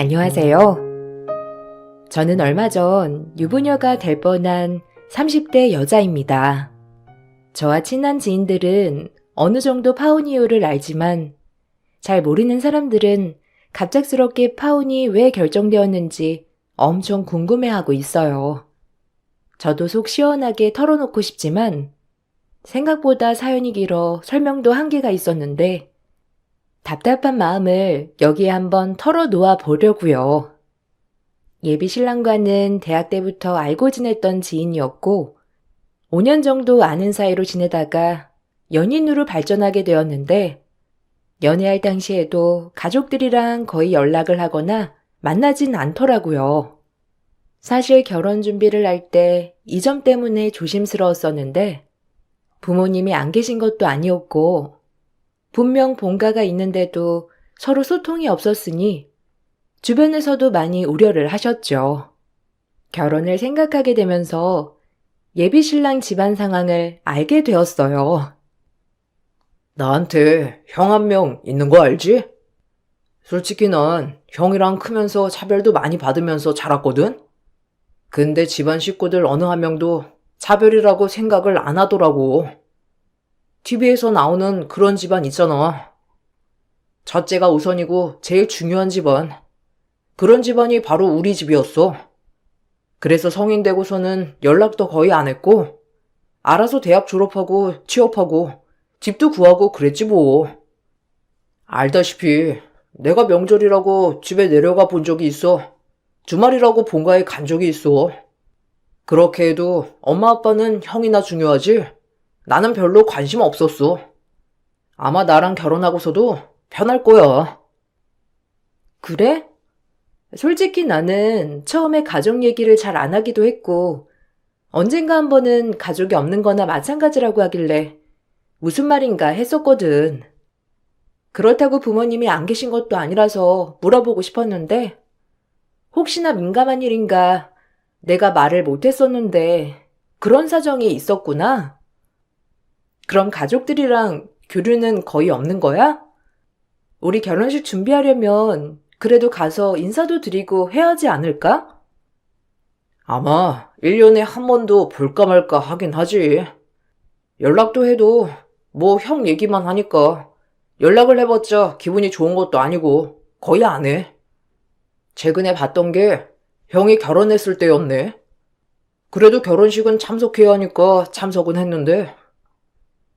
안녕하세요. 저는 얼마 전 유부녀가 될 뻔한 30대 여자입니다. 저와 친한 지인들은 어느 정도 파혼 이유를 알지만 잘 모르는 사람들은 갑작스럽게 파혼이 왜 결정되었는지 엄청 궁금해하고 있어요. 저도 속 시원하게 털어놓고 싶지만 생각보다 사연이 길어 설명도 한계가 있었는데 답답한 마음을 여기에 한번 털어놓아 보려고요. 예비 신랑과는 대학 때부터 알고 지냈던 지인이었고 5년 정도 아는 사이로 지내다가 연인으로 발전하게 되었는데 연애할 당시에도 가족들이랑 거의 연락을 하거나 만나진 않더라고요. 사실 결혼 준비를 할 때 이 점 때문에 조심스러웠었는데 부모님이 안 계신 것도 아니었고 분명 본가가 있는데도 서로 소통이 없었으니 주변에서도 많이 우려를 하셨죠. 결혼을 생각하게 되면서 예비 신랑 집안 상황을 알게 되었어요. 나한테 형 한 명 있는 거 알지? 솔직히 난 형이랑 크면서 차별도 많이 받으면서 자랐거든? 근데 집안 식구들 어느 한 명도 차별이라고 생각을 안 하더라고. TV에서 나오는 그런 집안 있잖아. 첫째가 우선이고 제일 중요한 집안. 그런 집안이 바로 우리 집이었어. 그래서 성인 되고서는 연락도 거의 안 했고, 알아서 대학 졸업하고 취업하고 집도 구하고 그랬지 뭐. 알다시피 내가 명절이라고 집에 내려가 본 적이 있어. 주말이라고 본가에 간 적이 있어. 그렇게 해도 엄마 아빠는 형이나 중요하지 나는 별로 관심 없었어. 아마 나랑 결혼하고서도 편할 거야. 그래? 솔직히 나는 처음에 가족 얘기를 잘 안 하기도 했고 언젠가 한 번은 가족이 없는 거나 마찬가지라고 하길래 무슨 말인가 했었거든. 그렇다고 부모님이 안 계신 것도 아니라서 물어보고 싶었는데 혹시나 민감한 일인가 내가 말을 못했었는데 그런 사정이 있었구나. 그럼 가족들이랑 교류는 거의 없는 거야? 우리 결혼식 준비하려면 그래도 가서 인사도 드리고 해야 하지 않을까? 아마 1년에 한 번도 볼까 말까 하긴 하지. 연락도 해도 뭐 형 얘기만 하니까 연락을 해봤자 기분이 좋은 것도 아니고 거의 안 해. 최근에 봤던 게 형이 결혼했을 때였네. 그래도 결혼식은 참석해야 하니까 참석은 했는데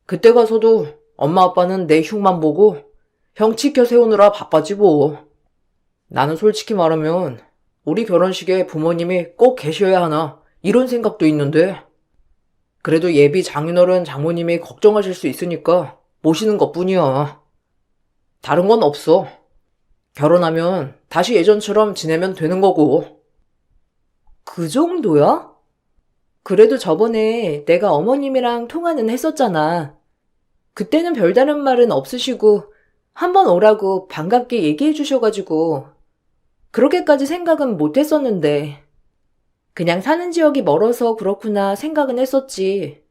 그때 가서도 엄마 아빠는 내 흉만 보고 형 치켜 세우느라 바빴지 뭐. 나는 솔직히 말하면 우리 결혼식에 부모님이 꼭 계셔야 하나 이런 생각도 있는데 그래도 예비 장인어른 장모님이 걱정하실 수 있으니까 모시는 것뿐이야. 다른 건 없어. 결혼하면 다시 예전처럼 지내면 되는 거고. 그 정도야? 그래도 저번에 내가 어머님이랑 통화는 했었잖아. 그때는 별다른 말은 없으시고 한번 오라고 반갑게 얘기해 주셔가지고 그렇게까지 생각은 못 했었는데 그냥 사는 지역이 멀어서 그렇구나 생각은 했었지.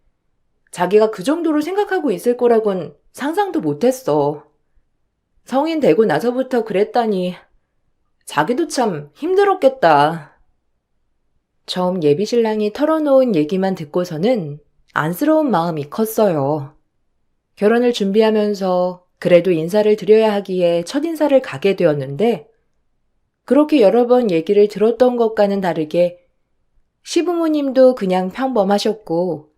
자기가 그 정도로 생각하고 있을 거라곤 상상도 못 했어. 성인 되고 나서부터 그랬다니 자기도 참 힘들었겠다. 처음 예비 신랑이 털어놓은 얘기만 듣고서는 안쓰러운 마음이 컸어요. 결혼을 준비하면서 그래도 인사를 드려야 하기에 첫인사를 가게 되었는데 그렇게 여러 번 얘기를 들었던 것과는 다르게 시부모님도 그냥 평범하셨고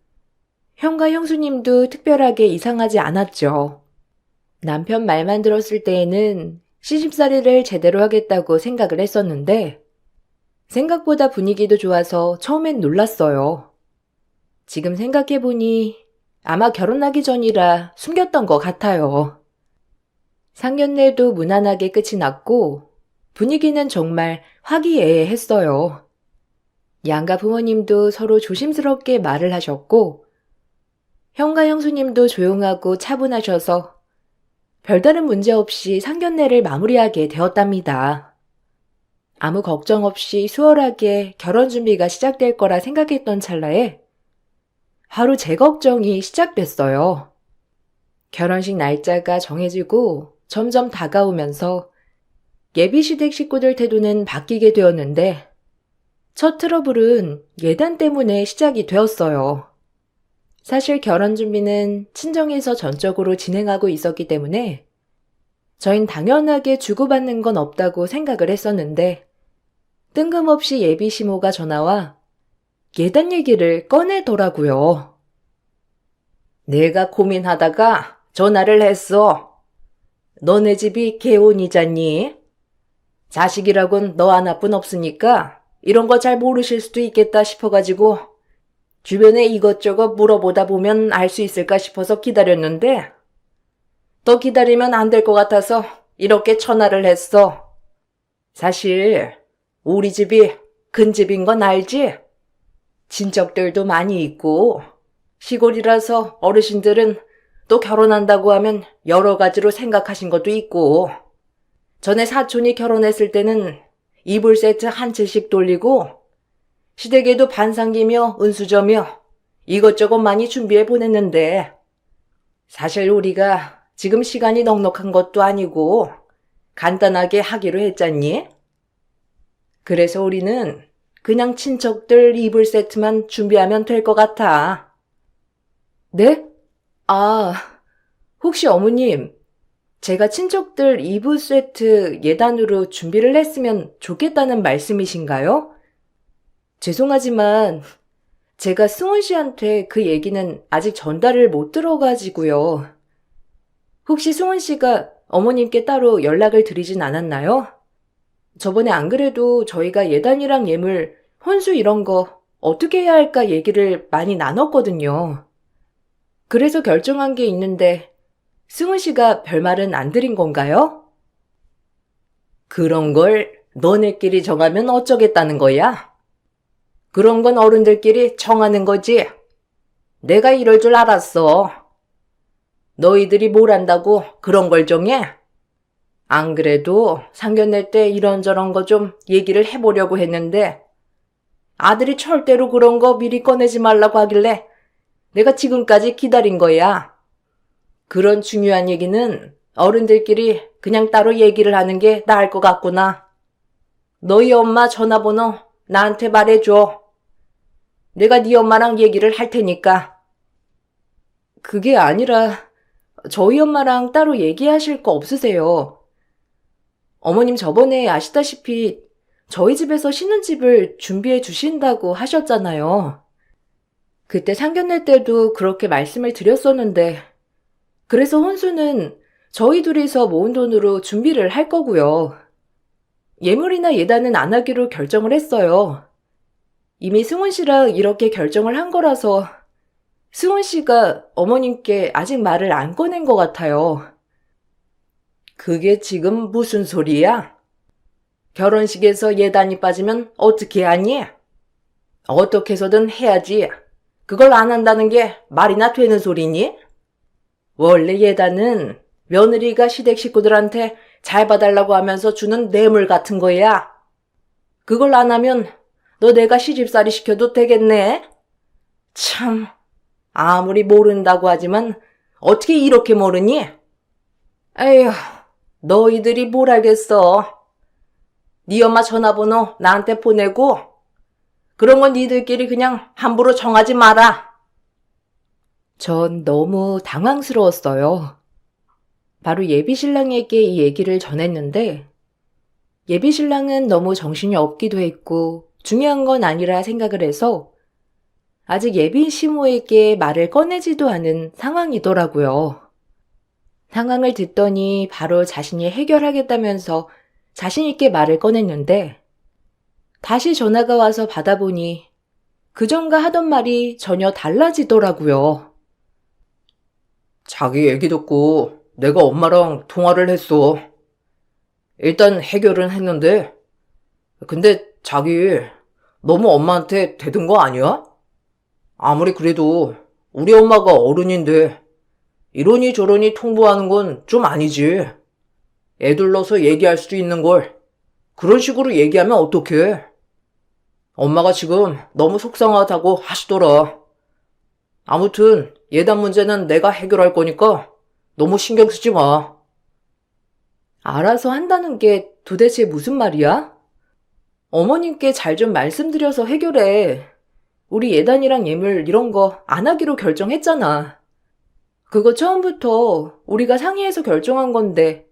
형과 형수님도 특별하게 이상하지 않았죠. 남편 말만 들었을 때에는 시집살이를 제대로 하겠다고 생각을 했었는데 생각보다 분위기도 좋아서 처음엔 놀랐어요. 지금 생각해보니 아마 결혼하기 전이라 숨겼던 것 같아요. 상견례도 무난하게 끝이 났고 분위기는 정말 화기애애했어요. 양가 부모님도 서로 조심스럽게 말을 하셨고 형과 형수님도 조용하고 차분하셔서 별다른 문제 없이 상견례를 마무리하게 되었답니다. 아무 걱정 없이 수월하게 결혼 준비가 시작될 거라 생각했던 찰나에 바로 제 걱정이 시작됐어요. 결혼식 날짜가 정해지고 점점 다가오면서 예비시댁 식구들 태도는 바뀌게 되었는데 첫 트러블은 예단 때문에 시작이 되었어요. 사실 결혼 준비는 친정에서 전적으로 진행하고 있었기 때문에 저흰 당연하게 주고받는 건 없다고 생각을 했었는데 뜬금없이 예비 시모가 전화와 예단 얘기를 꺼내더라고요. 내가 고민하다가 전화를 했어. 너네 집이 개혼이잖니? 자식이라곤 너 하나뿐 없으니까 이런 거 잘 모르실 수도 있겠다 싶어가지고 주변에 이것저것 물어보다 보면 알 수 있을까 싶어서 기다렸는데 더 기다리면 안 될 것 같아서 이렇게 전화를 했어. 사실 우리 집이 큰 집인 건 알지? 친척들도 많이 있고 시골이라서 어르신들은 또 결혼한다고 하면 여러 가지로 생각하신 것도 있고 전에 사촌이 결혼했을 때는 이불 세트 한 채씩 돌리고 시댁에도 반상기며 은수저며 이것저것 많이 준비해 보냈는데 사실 우리가 지금 시간이 넉넉한 것도 아니고 간단하게 하기로 했잖니? 그래서 우리는 그냥 친척들 이불 세트만 준비하면 될 것 같아. 네? 아, 혹시 어머님, 제가 친척들 이불 세트 예단으로 준비를 했으면 좋겠다는 말씀이신가요? 죄송하지만 제가 승훈 씨한테 그 얘기는 아직 전달을 못 들어가지고요. 혹시 승훈 씨가 어머님께 따로 연락을 드리진 않았나요? 저번에 안 그래도 저희가 예단이랑 예물, 혼수 이런 거 어떻게 해야 할까 얘기를 많이 나눴거든요. 그래서 결정한 게 있는데 승훈 씨가 별말은 안 드린 건가요? 그런 걸 너네끼리 정하면 어쩌겠다는 거야? 그런 건 어른들끼리 정하는 거지. 내가 이럴 줄 알았어. 너희들이 뭘 안다고 그런 걸 정해? 안 그래도 상견례 때 이런저런 거 좀 얘기를 해보려고 했는데 아들이 절대로 그런 거 미리 꺼내지 말라고 하길래 내가 지금까지 기다린 거야. 그런 중요한 얘기는 어른들끼리 그냥 따로 얘기를 하는 게 나을 것 같구나. 너희 엄마 전화번호 나한테 말해줘. 내가 네 엄마랑 얘기를 할 테니까. 그게 아니라 저희 엄마랑 따로 얘기하실 거 없으세요? 어머님 저번에 아시다시피 저희 집에서 신혼집을 준비해 주신다고 하셨잖아요. 그때 상견례 때도 그렇게 말씀을 드렸었는데 그래서 혼수는 저희 둘이서 모은 돈으로 준비를 할 거고요. 예물이나 예단은 안 하기로 결정을 했어요. 이미 승훈 씨랑 이렇게 결정을 한 거라서 승훈 씨가 어머님께 아직 말을 안 꺼낸 것 같아요. 그게 지금 무슨 소리야? 결혼식에서 예단이 빠지면 어떻게 하니? 어떻게 해서든 해야지. 그걸 안 한다는 게 말이나 되는 소리니? 원래 예단은 며느리가 시댁 식구들한테 잘 봐달라고 하면서 주는 뇌물 같은 거야. 그걸 안 하면 너 내가 시집살이 시켜도 되겠네? 참, 아무리 모른다고 하지만 어떻게 이렇게 모르니? 에휴, 너희들이 뭘 알겠어. 네 엄마 전화번호 나한테 보내고 그런 건 니들끼리 그냥 함부로 정하지 마라. 전 너무 당황스러웠어요. 바로 예비신랑에게 이 얘기를 전했는데 예비신랑은 너무 정신이 없기도 했고 중요한 건 아니라 생각을 해서 아직 예비시모에게 말을 꺼내지도 않은 상황이더라고요. 상황을 듣더니 바로 자신이 해결하겠다면서 자신 있게 말을 꺼냈는데 다시 전화가 와서 받아보니 그전과 하던 말이 전혀 달라지더라고요. 자기 얘기 듣고 내가 엄마랑 통화를 했어. 일단 해결은 했는데 근데 자기 너무 엄마한테 대든 거 아니야? 아무리 그래도 우리 엄마가 어른인데 이러니 저러니 통보하는 건 좀 아니지. 애둘러서 얘기할 수도 있는 걸 그런 식으로 얘기하면 어떡해. 엄마가 지금 너무 속상하다고 하시더라. 아무튼 예단 문제는 내가 해결할 거니까 너무 신경 쓰지 마. 알아서 한다는 게 도대체 무슨 말이야? 어머님께 잘 좀 말씀드려서 해결해. 우리 예단이랑 예물 이런 거 안 하기로 결정했잖아. 그거 처음부터 우리가 상의해서 결정한 건데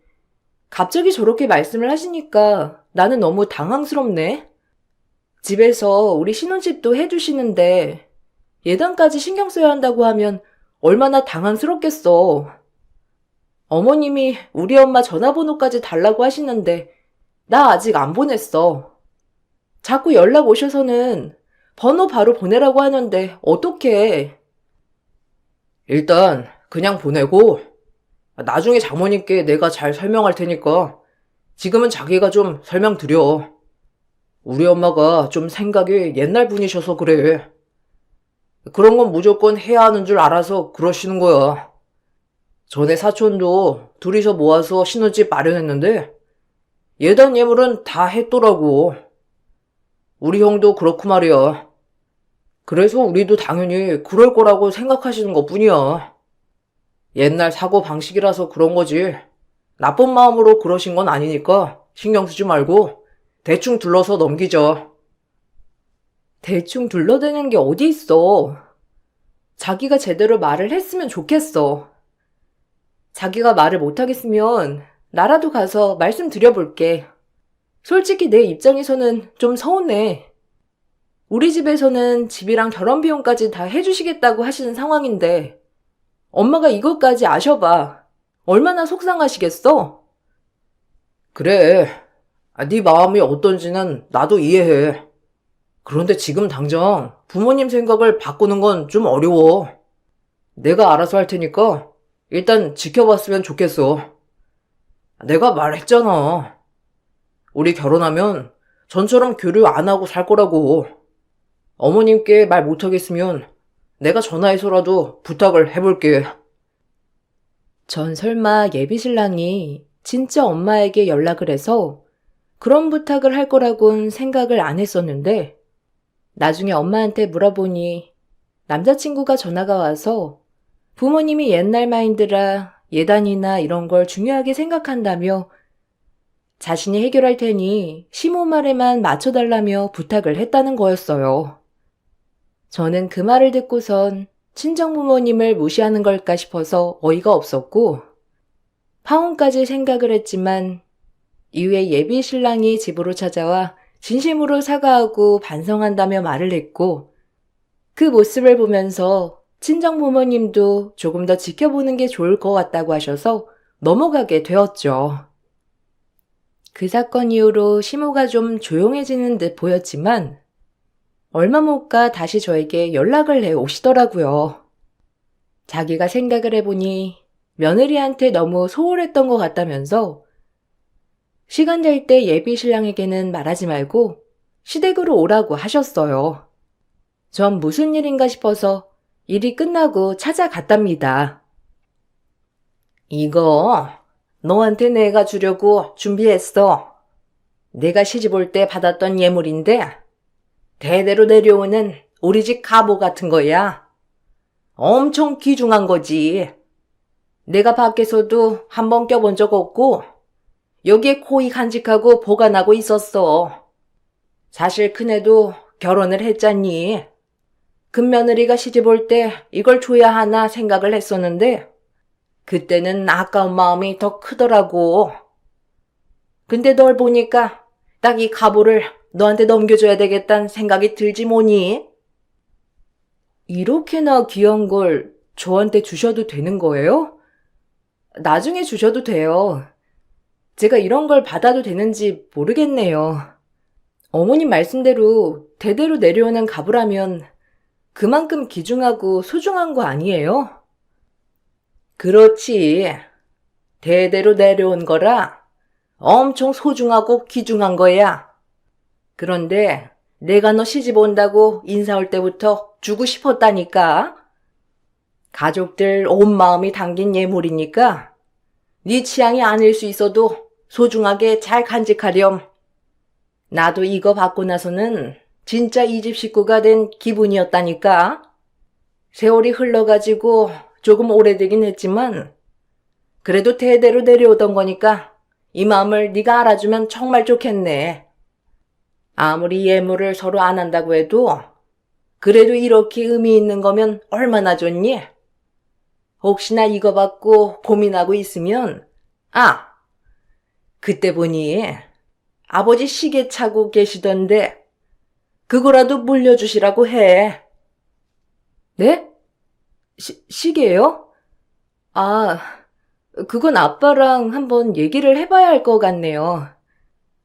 갑자기 저렇게 말씀을 하시니까 나는 너무 당황스럽네. 집에서 우리 신혼집도 해주시는데 예단까지 신경 써야 한다고 하면 얼마나 당황스럽겠어. 어머님이 우리 엄마 전화번호까지 달라고 하시는데 나 아직 안 보냈어. 자꾸 연락 오셔서는 번호 바로 보내라고 하는데 어떡해. 일단 그냥 보내고 나중에 장모님께 내가 잘 설명할 테니까 지금은 자기가 좀 설명드려. 우리 엄마가 좀 생각이 옛날 분이셔서 그래. 그런 건 무조건 해야 하는 줄 알아서 그러시는 거야. 전에 사촌도 둘이서 모아서 신혼집 마련했는데 예단 예물은 다 했더라고. 우리 형도 그렇고 말이야. 그래서 우리도 당연히 그럴 거라고 생각하시는 것뿐이야. 옛날 사고 방식이라서 그런 거지. 나쁜 마음으로 그러신 건 아니니까 신경 쓰지 말고 대충 둘러서 넘기자. 대충 둘러대는 게 어디 있어. 자기가 제대로 말을 했으면 좋겠어. 자기가 말을 못하겠으면 나라도 가서 말씀드려볼게. 솔직히 내 입장에서는 좀 서운해. 우리 집에서는 집이랑 결혼 비용까지 다 해주시겠다고 하시는 상황인데 엄마가 이것까지 아셔봐. 얼마나 속상하시겠어? 그래. 네 마음이 어떤지는 나도 이해해. 그런데 지금 당장 부모님 생각을 바꾸는 건 좀 어려워. 내가 알아서 할 테니까 일단 지켜봤으면 좋겠어. 내가 말했잖아. 우리 결혼하면 전처럼 교류 안 하고 살 거라고. 어머님께 말 못하겠으면 내가 전화해서라도 부탁을 해볼게. 전 설마 예비신랑이 진짜 엄마에게 연락을 해서 그런 부탁을 할 거라곤 생각을 안 했었는데 나중에 엄마한테 물어보니 남자친구가 전화가 와서 부모님이 옛날 마인드라 예단이나 이런 걸 중요하게 생각한다며 자신이 해결할 테니 시모 말에만 맞춰달라며 부탁을 했다는 거였어요. 저는 그 말을 듣고선 친정 부모님을 무시하는 걸까 싶어서 어이가 없었고 파혼까지 생각을 했지만 이후에 예비 신랑이 집으로 찾아와 진심으로 사과하고 반성한다며 말을 했고 그 모습을 보면서 친정 부모님도 조금 더 지켜보는 게 좋을 것 같다고 하셔서 넘어가게 되었죠. 그 사건 이후로 시모가 좀 조용해지는 듯 보였지만 얼마 못 가 다시 저에게 연락을 해 오시더라고요. 자기가 생각을 해보니 며느리한테 너무 소홀했던 것 같다면서 시간 될 때 예비 신랑에게는 말하지 말고 시댁으로 오라고 하셨어요. 전 무슨 일인가 싶어서 일이 끝나고 찾아갔답니다. 이거 너한테 내가 주려고 준비했어. 내가 시집 올 때 받았던 예물인데 대대로 내려오는 우리 집 갑오 같은 거야. 엄청 귀중한 거지. 내가 밖에서도 한번 껴본 적 없고 여기에 코이 간직하고 보관하고 있었어. 사실 큰애도 결혼을 했잖니. 큰며느리가 시집 올 때 이걸 줘야 하나 생각을 했었는데 그때는 아까운 마음이 더 크더라고. 근데 널 보니까 딱 이 갑오를 너한테 넘겨줘야 되겠다는 생각이 들지 뭐니? 이렇게나 귀한 걸 저한테 주셔도 되는 거예요? 나중에 주셔도 돼요. 제가 이런 걸 받아도 되는지 모르겠네요. 어머님 말씀대로 대대로 내려오는 가부라면 그만큼 귀중하고 소중한 거 아니에요? 그렇지. 대대로 내려온 거라 엄청 소중하고 귀중한 거야. 그런데 내가 너 시집 온다고 인사 올 때부터 주고 싶었다니까. 가족들 온 마음이 담긴 예물이니까 네 취향이 아닐 수 있어도 소중하게 잘 간직하렴. 나도 이거 받고 나서는 진짜 이 집 식구가 된 기분이었다니까. 세월이 흘러가지고 조금 오래되긴 했지만 그래도 대대로 내려오던 거니까 이 마음을 네가 알아주면 정말 좋겠네. 아무리 예물을 서로 안 한다고 해도 그래도 이렇게 의미 있는 거면 얼마나 좋니? 혹시나 이거 받고 고민하고 있으면 그때 보니 아버지 시계 차고 계시던데 그거라도 물려주시라고 해. 네? 시계요? 아, 그건 아빠랑 한번 얘기를 해봐야 할 것 같네요.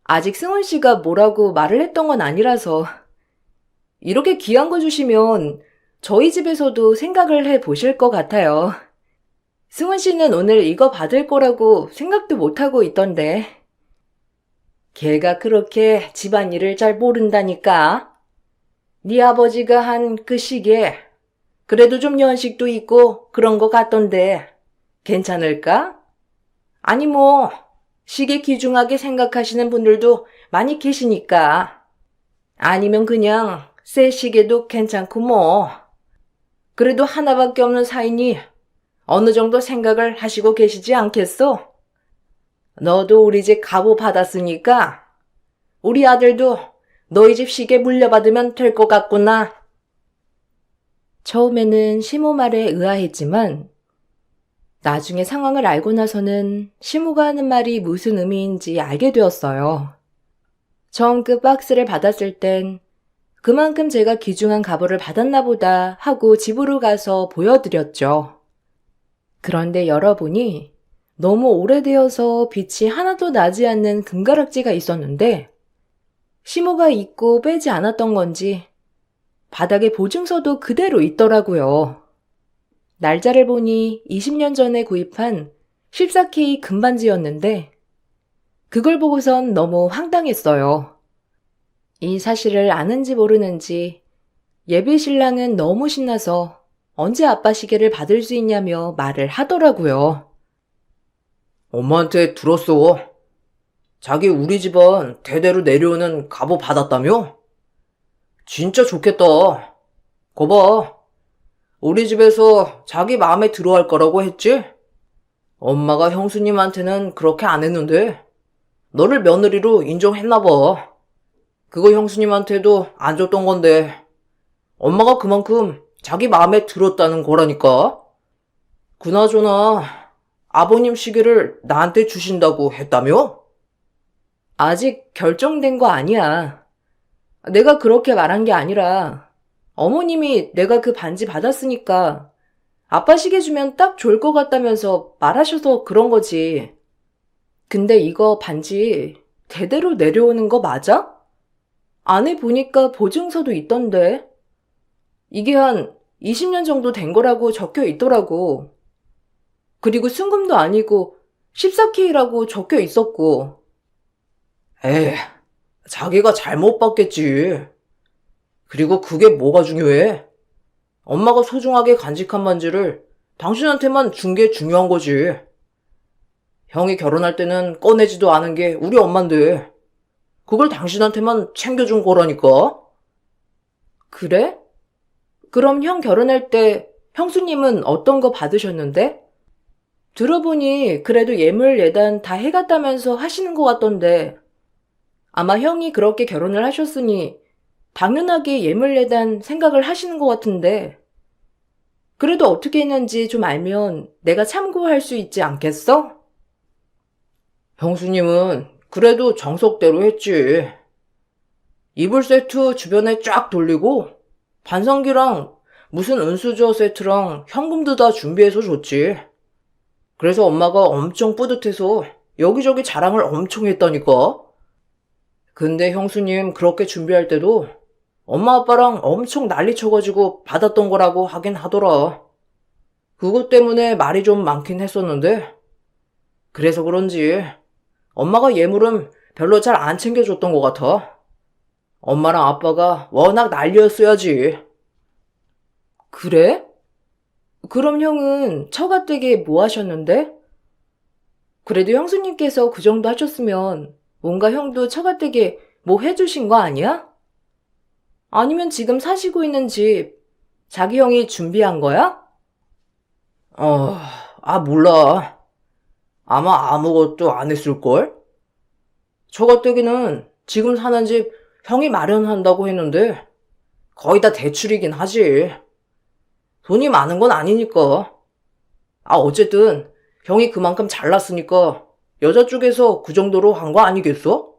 아직 승훈 씨가 뭐라고 말을 했던 건 아니라서. 이렇게 귀한 거 주시면 저희 집에서도 생각을 해 보실 것 같아요. 승훈 씨는 오늘 이거 받을 거라고 생각도 못 하고 있던데. 걔가 그렇게 집안일을 잘 모른다니까. 네 아버지가 한 그 시계 그래도 좀 연식도 있고 그런 거 같던데 괜찮을까? 아니 뭐 시계 귀중하게 생각하시는 분들도 많이 계시니까. 아니면 그냥 새 시계도 괜찮고 뭐. 그래도 하나밖에 없는 사이니 어느 정도 생각을 하시고 계시지 않겠소? 너도 우리 집 가보 받았으니까 우리 아들도 너희 집 시계 물려받으면 될 것 같구나. 처음에는 시모 말에 의아했지만 나중에 상황을 알고 나서는 시모가 하는 말이 무슨 의미인지 알게 되었어요. 처음 그 박스를 받았을 땐 그만큼 제가 귀중한 갑오를 받았나 보다 하고 집으로 가서 보여드렸죠. 그런데 열어보니 너무 오래되어서 빛이 하나도 나지 않는 금가락지가 있었는데 시모가 잊고 빼지 않았던 건지 바닥에 보증서도 그대로 있더라고요. 날짜를 보니 20년 전에 구입한 14K 금반지였는데 그걸 보고선 너무 황당했어요. 이 사실을 아는지 모르는지 예비 신랑은 너무 신나서 언제 아빠 시계를 받을 수 있냐며 말을 하더라고요. 엄마한테 들었어. 자기 우리 집안 대대로 내려오는 갑오 받았다며? 진짜 좋겠다. 거봐. 우리 집에서 자기 마음에 들어 할 거라고 했지? 엄마가 형수님한테는 그렇게 안 했는데 너를 며느리로 인정했나 봐. 그거 형수님한테도 안 줬던 건데 엄마가 그만큼 자기 마음에 들었다는 거라니까. 그나저나 아버님 시계를 나한테 주신다고 했다며? 아직 결정된 거 아니야. 내가 그렇게 말한 게 아니라 어머님이 내가 그 반지 받았으니까 아빠 시계 주면 딱 좋을 것 같다면서 말하셔서 그런 거지. 근데 이거 반지 대대로 내려오는 거 맞아? 안에 보니까 보증서도 있던데. 이게 한 20년 정도 된 거라고 적혀 있더라고. 그리고 순금도 아니고 14K라고 적혀 있었고. 에이, 자기가 잘못 봤겠지. 그리고 그게 뭐가 중요해? 엄마가 소중하게 간직한 반지를 당신한테만 준 게 중요한 거지. 형이 결혼할 때는 꺼내지도 않은 게 우리 엄만데 그걸 당신한테만 챙겨준 거라니까? 그래? 그럼 형 결혼할 때 형수님은 어떤 거 받으셨는데? 들어보니 그래도 예물 예단 다 해갔다면서 하시는 것 같던데. 아마 형이 그렇게 결혼을 하셨으니 당연하게 예물 예단 생각을 하시는 것 같은데. 그래도 어떻게 했는지 좀 알면 내가 참고할 수 있지 않겠어? 형수님은 그래도 정석대로 했지. 이불 세트 주변에 쫙 돌리고 반성기랑 무슨 은수저 세트랑 현금도 다 준비해서 줬지. 그래서 엄마가 엄청 뿌듯해서 여기저기 자랑을 엄청 했다니까. 근데 형수님 그렇게 준비할 때도 엄마 아빠랑 엄청 난리 쳐가지고 받았던 거라고 하긴 하더라. 그것 때문에 말이 좀 많긴 했었는데 그래서 그런지 엄마가 예물은 별로 잘 안 챙겨줬던 것 같아. 엄마랑 아빠가 워낙 난리였어야지. 그래? 그럼 형은 처가댁에 뭐 하셨는데? 그래도 형수님께서 그 정도 하셨으면 뭔가 형도 처가댁에 뭐 해주신 거 아니야? 아니면 지금 사시고 있는 집 자기 형이 준비한 거야? 몰라. 아마 아무것도 안 했을걸? 처가댁에는 지금 사는 집 형이 마련한다고 했는데 거의 다 대출이긴 하지. 돈이 많은 건 아니니까. 어쨌든 형이 그만큼 잘났으니까 여자 쪽에서 그 정도로 한 거 아니겠어?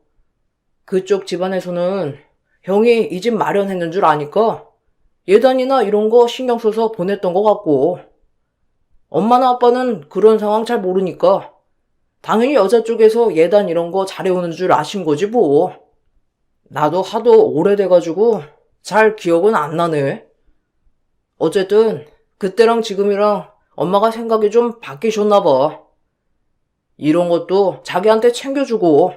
그쪽 집안에서는 형이 이 집 마련했는 줄 아니까 예단이나 이런 거 신경 써서 보냈던 것 같고, 엄마나 아빠는 그런 상황 잘 모르니까 당연히 여자 쪽에서 예단 이런 거 잘해오는 줄 아신 거지 뭐. 나도 하도 오래돼가지고 잘 기억은 안 나네. 어쨌든 그때랑 지금이랑 엄마가 생각이 좀 바뀌셨나 봐. 이런 것도 자기한테 챙겨주고.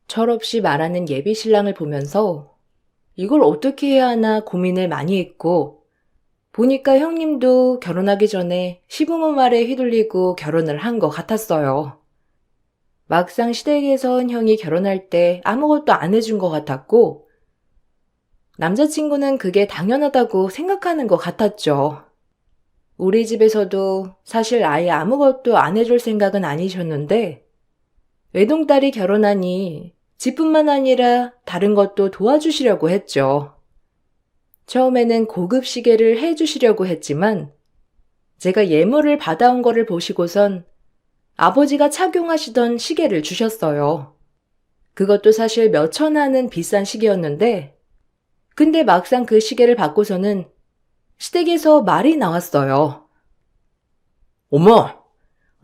철없이 말하는 예비 신랑을 보면서 이걸 어떻게 해야 하나 고민을 많이 했고, 보니까 형님도 결혼하기 전에 시부모 말에 휘둘리고 결혼을 한 것 같았어요. 막상 시댁에선 형이 결혼할 때 아무것도 안 해준 것 같았고, 남자친구는 그게 당연하다고 생각하는 것 같았죠. 우리 집에서도 사실 아예 아무것도 안 해줄 생각은 아니셨는데, 외동딸이 결혼하니 집뿐만 아니라 다른 것도 도와주시려고 했죠. 처음에는 고급 시계를 해주시려고 했지만 제가 예물을 받아온 거를 보시고선 아버지가 착용하시던 시계를 주셨어요. 그것도 사실 몇 천 하는 비싼 시계였는데 근데 막상 그 시계를 받고서는 시댁에서 말이 나왔어요. 엄마,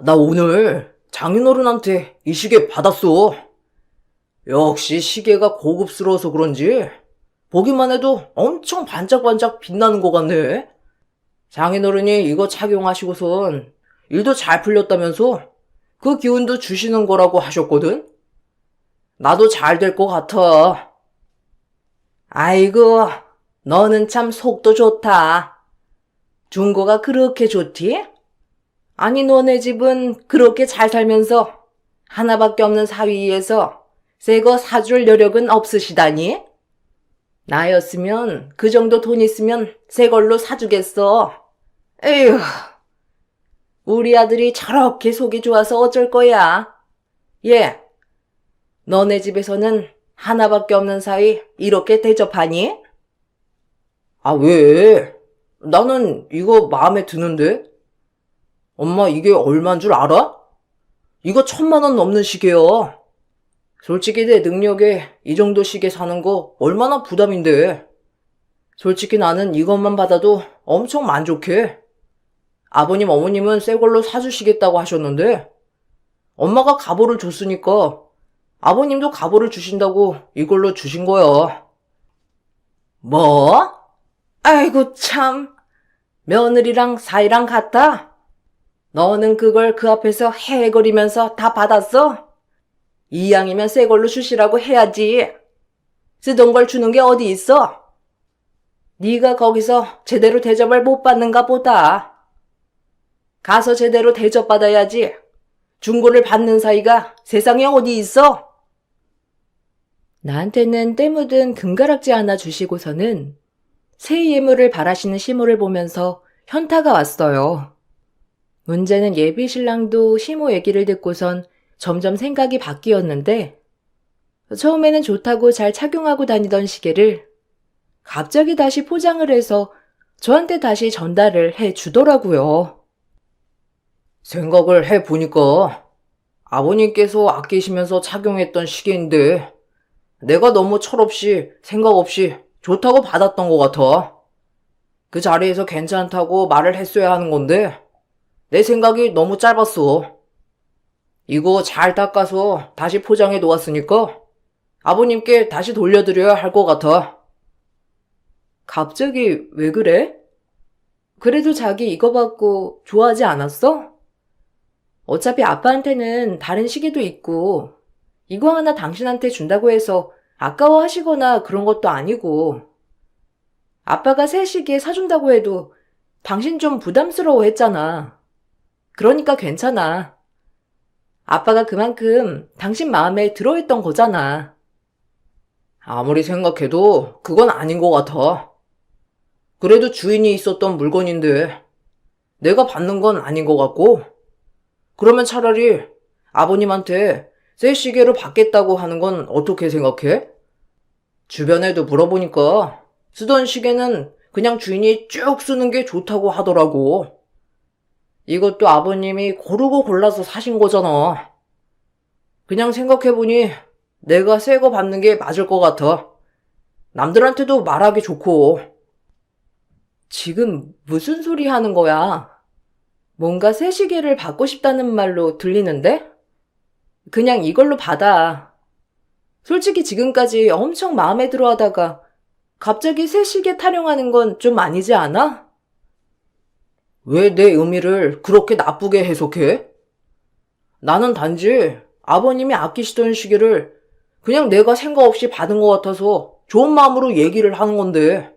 나 오늘 장인어른한테 이 시계 받았어. 역시 시계가 고급스러워서 그런지 보기만 해도 엄청 반짝반짝 빛나는 것 같네. 장인어른이 이거 착용하시고선 일도 잘 풀렸다면서 그 기운도 주시는 거라고 하셨거든? 나도 잘 될 것 같아. 아이고, 너는 참 속도 좋다. 중고가 그렇게 좋디? 아니, 너네 집은 그렇게 잘 살면서 하나밖에 없는 사위에서 새 거 사줄 여력은 없으시다니? 나였으면 그 정도 돈 있으면 새 걸로 사주겠어. 에휴, 우리 아들이 저렇게 속이 좋아서 어쩔 거야. 얘, 너네 집에서는 하나밖에 없는 사위 이렇게 대접하니? 왜? 나는 이거 마음에 드는데? 엄마 이게 얼마인 줄 알아? 이거 1,000만 원 넘는 시계야. 솔직히 내 능력에 이 정도 시계 사는 거 얼마나 부담인데. 솔직히 나는 이것만 받아도 엄청 만족해. 아버님, 어머님은 새 걸로 사주시겠다고 하셨는데 엄마가 갑오를 줬으니까 아버님도 갑오를 주신다고 이걸로 주신 거야. 뭐? 아이고 참, 며느리랑 사이랑 같다? 너는 그걸 그 앞에서 헤헤거리면서 다 받았어? 이왕이면 새 걸로 주시라고 해야지. 쓰던 걸 주는 게 어디 있어? 네가 거기서 제대로 대접을 못 받는가 보다. 가서 제대로 대접받아야지. 중고를 받는 사이가 세상에 어디 있어? 나한테는 때 묻은 금가락지 하나 주시고서는 새 예물을 바라시는 시모를 보면서 현타가 왔어요. 문제는 예비 신랑도 시모 얘기를 듣고선 점점 생각이 바뀌었는데 처음에는 좋다고 잘 착용하고 다니던 시계를 갑자기 다시 포장을 해서 저한테 다시 전달을 해 주더라고요. 생각을 해보니까 아버님께서 아끼시면서 착용했던 시계인데 내가 너무 철없이 생각 없이 좋다고 받았던 것 같아. 그 자리에서 괜찮다고 말을 했어야 하는 건데 내 생각이 너무 짧았어. 이거 잘 닦아서 다시 포장해 놓았으니까 아버님께 다시 돌려드려야 할 것 같아. 갑자기 왜 그래? 그래도 자기 이거 받고 좋아하지 않았어? 어차피 아빠한테는 다른 시계도 있고 이거 하나 당신한테 준다고 해서 아까워하시거나 그런 것도 아니고 아빠가 새 시계 사준다고 해도 당신 좀 부담스러워 했잖아. 그러니까 괜찮아. 아빠가 그만큼 당신 마음에 들어했던 거잖아. 아무리 생각해도 그건 아닌 것 같아. 그래도 주인이 있었던 물건인데 내가 받는 건 아닌 것 같고, 그러면 차라리 아버님한테 새 시계로 받겠다고 하는 건 어떻게 생각해? 주변에도 물어보니까 쓰던 시계는 그냥 주인이 쭉 쓰는 게 좋다고 하더라고. 이것도 아버님이 고르고 골라서 사신 거잖아. 그냥 생각해보니 내가 새 거 받는 게 맞을 것 같아. 남들한테도 말하기 좋고. 지금 무슨 소리 하는 거야? 뭔가 새 시계를 받고 싶다는 말로 들리는데? 그냥 이걸로 받아. 솔직히 지금까지 엄청 마음에 들어 하다가 갑자기 새 시계 타령하는 건 좀 아니지 않아? 왜 내 의미를 그렇게 나쁘게 해석해? 나는 단지 아버님이 아끼시던 시계를 그냥 내가 생각 없이 받은 것 같아서 좋은 마음으로 얘기를 하는 건데.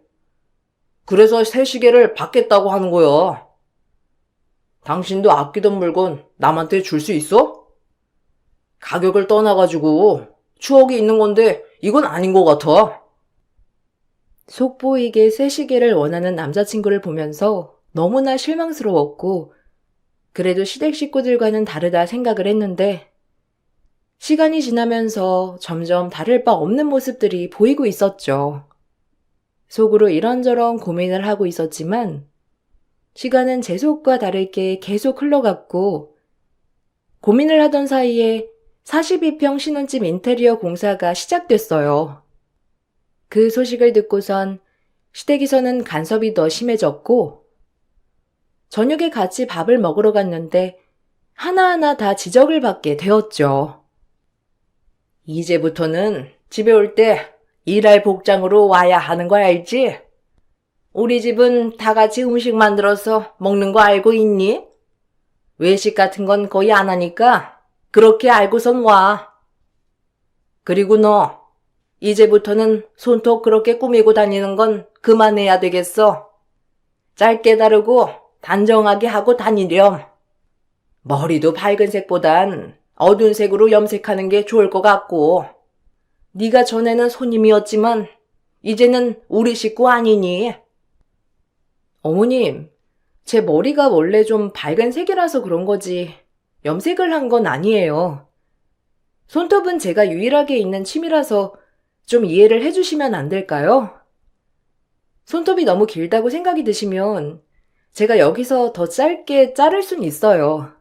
그래서 새 시계를 받겠다고 하는 거야. 당신도 아끼던 물건 남한테 줄 수 있어? 가격을 떠나가지고 추억이 있는 건데 이건 아닌 것 같아. 속보이게 새 시계를 원하는 남자친구를 보면서 너무나 실망스러웠고, 그래도 시댁 식구들과는 다르다 생각을 했는데, 시간이 지나면서 점점 다를 바 없는 모습들이 보이고 있었죠. 속으로 이런저런 고민을 하고 있었지만, 시간은 제 속과 다르게 계속 흘러갔고, 고민을 하던 사이에 42평 신혼집 인테리어 공사가 시작됐어요. 그 소식을 듣고선 시댁에서는 간섭이 더 심해졌고, 저녁에 같이 밥을 먹으러 갔는데 하나하나 다 지적을 받게 되었죠. 이제부터는 집에 올 때 일할 복장으로 와야 하는 거 알지? 우리 집은 다 같이 음식 만들어서 먹는 거 알고 있니? 외식 같은 건 거의 안 하니까 그렇게 알고선 와. 그리고 너, 이제부터는 손톱 그렇게 꾸미고 다니는 건 그만해야 되겠어. 짧게 다르고 단정하게 하고 다니렴. 머리도 밝은 색보단 어두운 색으로 염색하는 게 좋을 것 같고. 네가 전에는 손님이었지만 이제는 우리 식구 아니니? 어머님, 제 머리가 원래 좀 밝은 색이라서 그런 거지 염색을 한 건 아니에요. 손톱은 제가 유일하게 있는 취미라서 좀 이해를 해주시면 안 될까요? 손톱이 너무 길다고 생각이 드시면 제가 여기서 더 짧게 자를 순 있어요.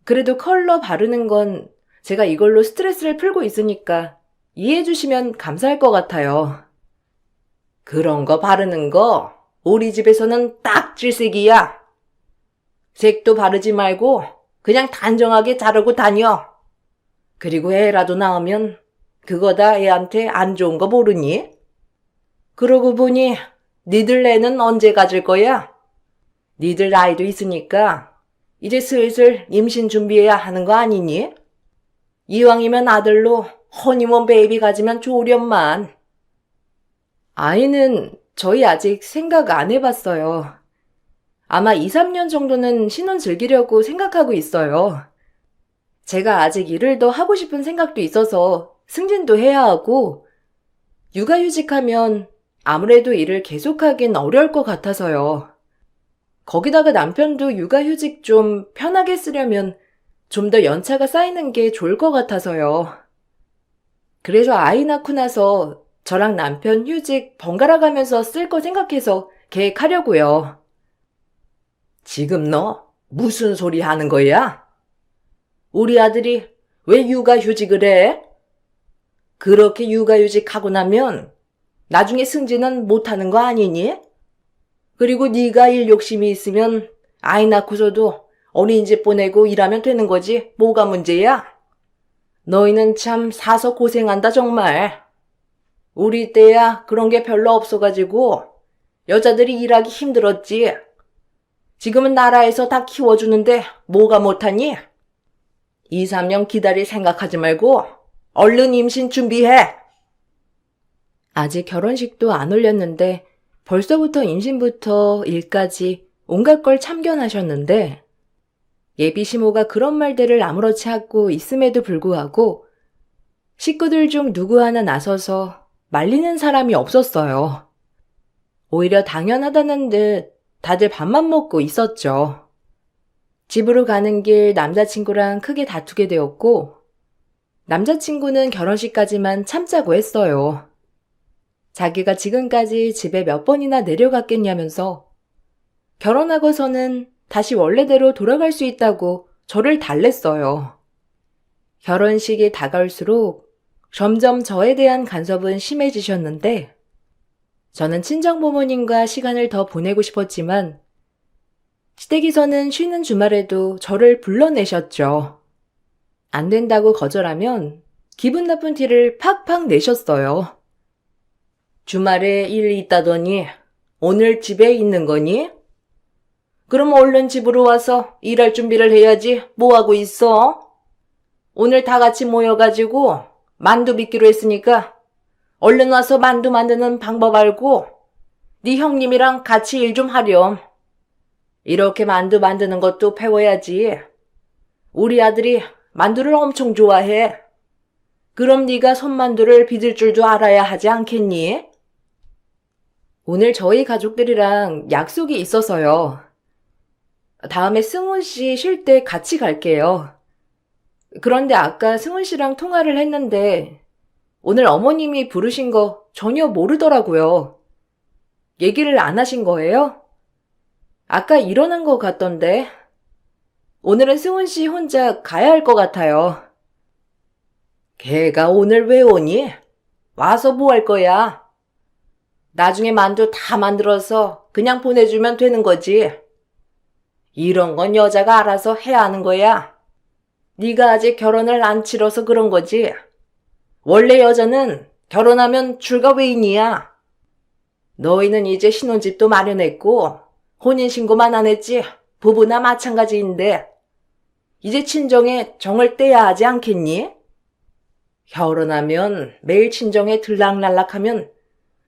그래도 컬러 바르는 건 제가 이걸로 스트레스를 풀고 있으니까 이해해 주시면 감사할 것 같아요. 그런 거 바르는 거 우리 집에서는 딱 질색이야. 색도 바르지 말고 그냥 단정하게 자르고 다녀. 그리고 애라도 낳으면 그거 다 애한테 안 좋은 거 모르니? 그러고 보니 니들 애는 언제 가질 거야? 니들 나이도 있으니까 이제 슬슬 임신 준비해야 하는 거 아니니? 이왕이면 아들로 허니문 베이비 가지면 좋으련만. 아이는 저희 아직 생각 안 해봤어요. 아마 2, 3년 정도는 신혼 즐기려고 생각하고 있어요. 제가 아직 일을 더 하고 싶은 생각도 있어서 승진도 해야 하고, 육아휴직하면 아무래도 일을 계속하긴 어려울 것 같아서요. 거기다가 남편도 육아휴직 좀 편하게 쓰려면 좀 더 연차가 쌓이는 게 좋을 것 같아서요. 그래서 아이 낳고 나서 저랑 남편 휴직 번갈아 가면서 쓸 거 생각해서 계획하려고요. 지금 너 무슨 소리 하는 거야? 우리 아들이 왜 육아휴직을 해? 그렇게 육아휴직하고 나면 나중에 승진은 못하는 거 아니니? 그리고 네가 일 욕심이 있으면 아이 낳고서도 어린이집 보내고 일하면 되는 거지 뭐가 문제야? 너희는 참 사서 고생한다 정말. 우리 때야 그런 게 별로 없어가지고 여자들이 일하기 힘들었지. 지금은 나라에서 다 키워주는데 뭐가 못하니? 2, 3년 기다릴 생각하지 말고 얼른 임신 준비해. 아직 결혼식도 안 올렸는데 벌써부터 임신부터 일까지 온갖 걸 참견하셨는데 예비 시모가 그런 말들을 아무렇지 않고 있음에도 불구하고 식구들 중 누구 하나 나서서 말리는 사람이 없었어요. 오히려 당연하다는 듯 다들 밥만 먹고 있었죠. 집으로 가는 길 남자친구랑 크게 다투게 되었고 남자친구는 결혼식까지만 참자고 했어요. 자기가 지금까지 집에 몇 번이나 내려갔겠냐면서 결혼하고서는 다시 원래대로 돌아갈 수 있다고 저를 달랬어요. 결혼식이 다가올수록 점점 저에 대한 간섭은 심해지셨는데 저는 친정부모님과 시간을 더 보내고 싶었지만 시댁에서는 쉬는 주말에도 저를 불러내셨죠. 안 된다고 거절하면 기분 나쁜 티를 팍팍 내셨어요. 주말에 일이 있다더니 오늘 집에 있는 거니? 그럼 얼른 집으로 와서 일할 준비를 해야지. 뭐 하고 있어? 오늘 다 같이 모여가지고 만두 빚기로 했으니까 얼른 와서 만두 만드는 방법 알고 네 형님이랑 같이 일 좀 하렴. 이렇게 만두 만드는 것도 배워야지. 우리 아들이 만두를 엄청 좋아해. 그럼 네가 손만두를 빚을 줄도 알아야 하지 않겠니? 오늘 저희 가족들이랑 약속이 있어서요. 다음에 승훈 씨 쉴 때 같이 갈게요. 그런데 아까 승훈 씨랑 통화를 했는데 오늘 어머님이 부르신 거 전혀 모르더라고요. 얘기를 안 하신 거예요? 아까 일어난 것 같던데. 오늘은 승훈 씨 혼자 가야 할 것 같아요. 걔가 오늘 왜 오니? 와서 뭐 할 거야? 나중에 만두 다 만들어서 그냥 보내주면 되는 거지. 이런 건 여자가 알아서 해야 하는 거야. 네가 아직 결혼을 안 치러서 그런 거지. 원래 여자는 결혼하면 출가 외인이야. 너희는 이제 신혼집도 마련했고 혼인신고만 안 했지. 부부나 마찬가지인데 이제 친정에 정을 떼야 하지 않겠니? 결혼하면 매일 친정에 들락날락하면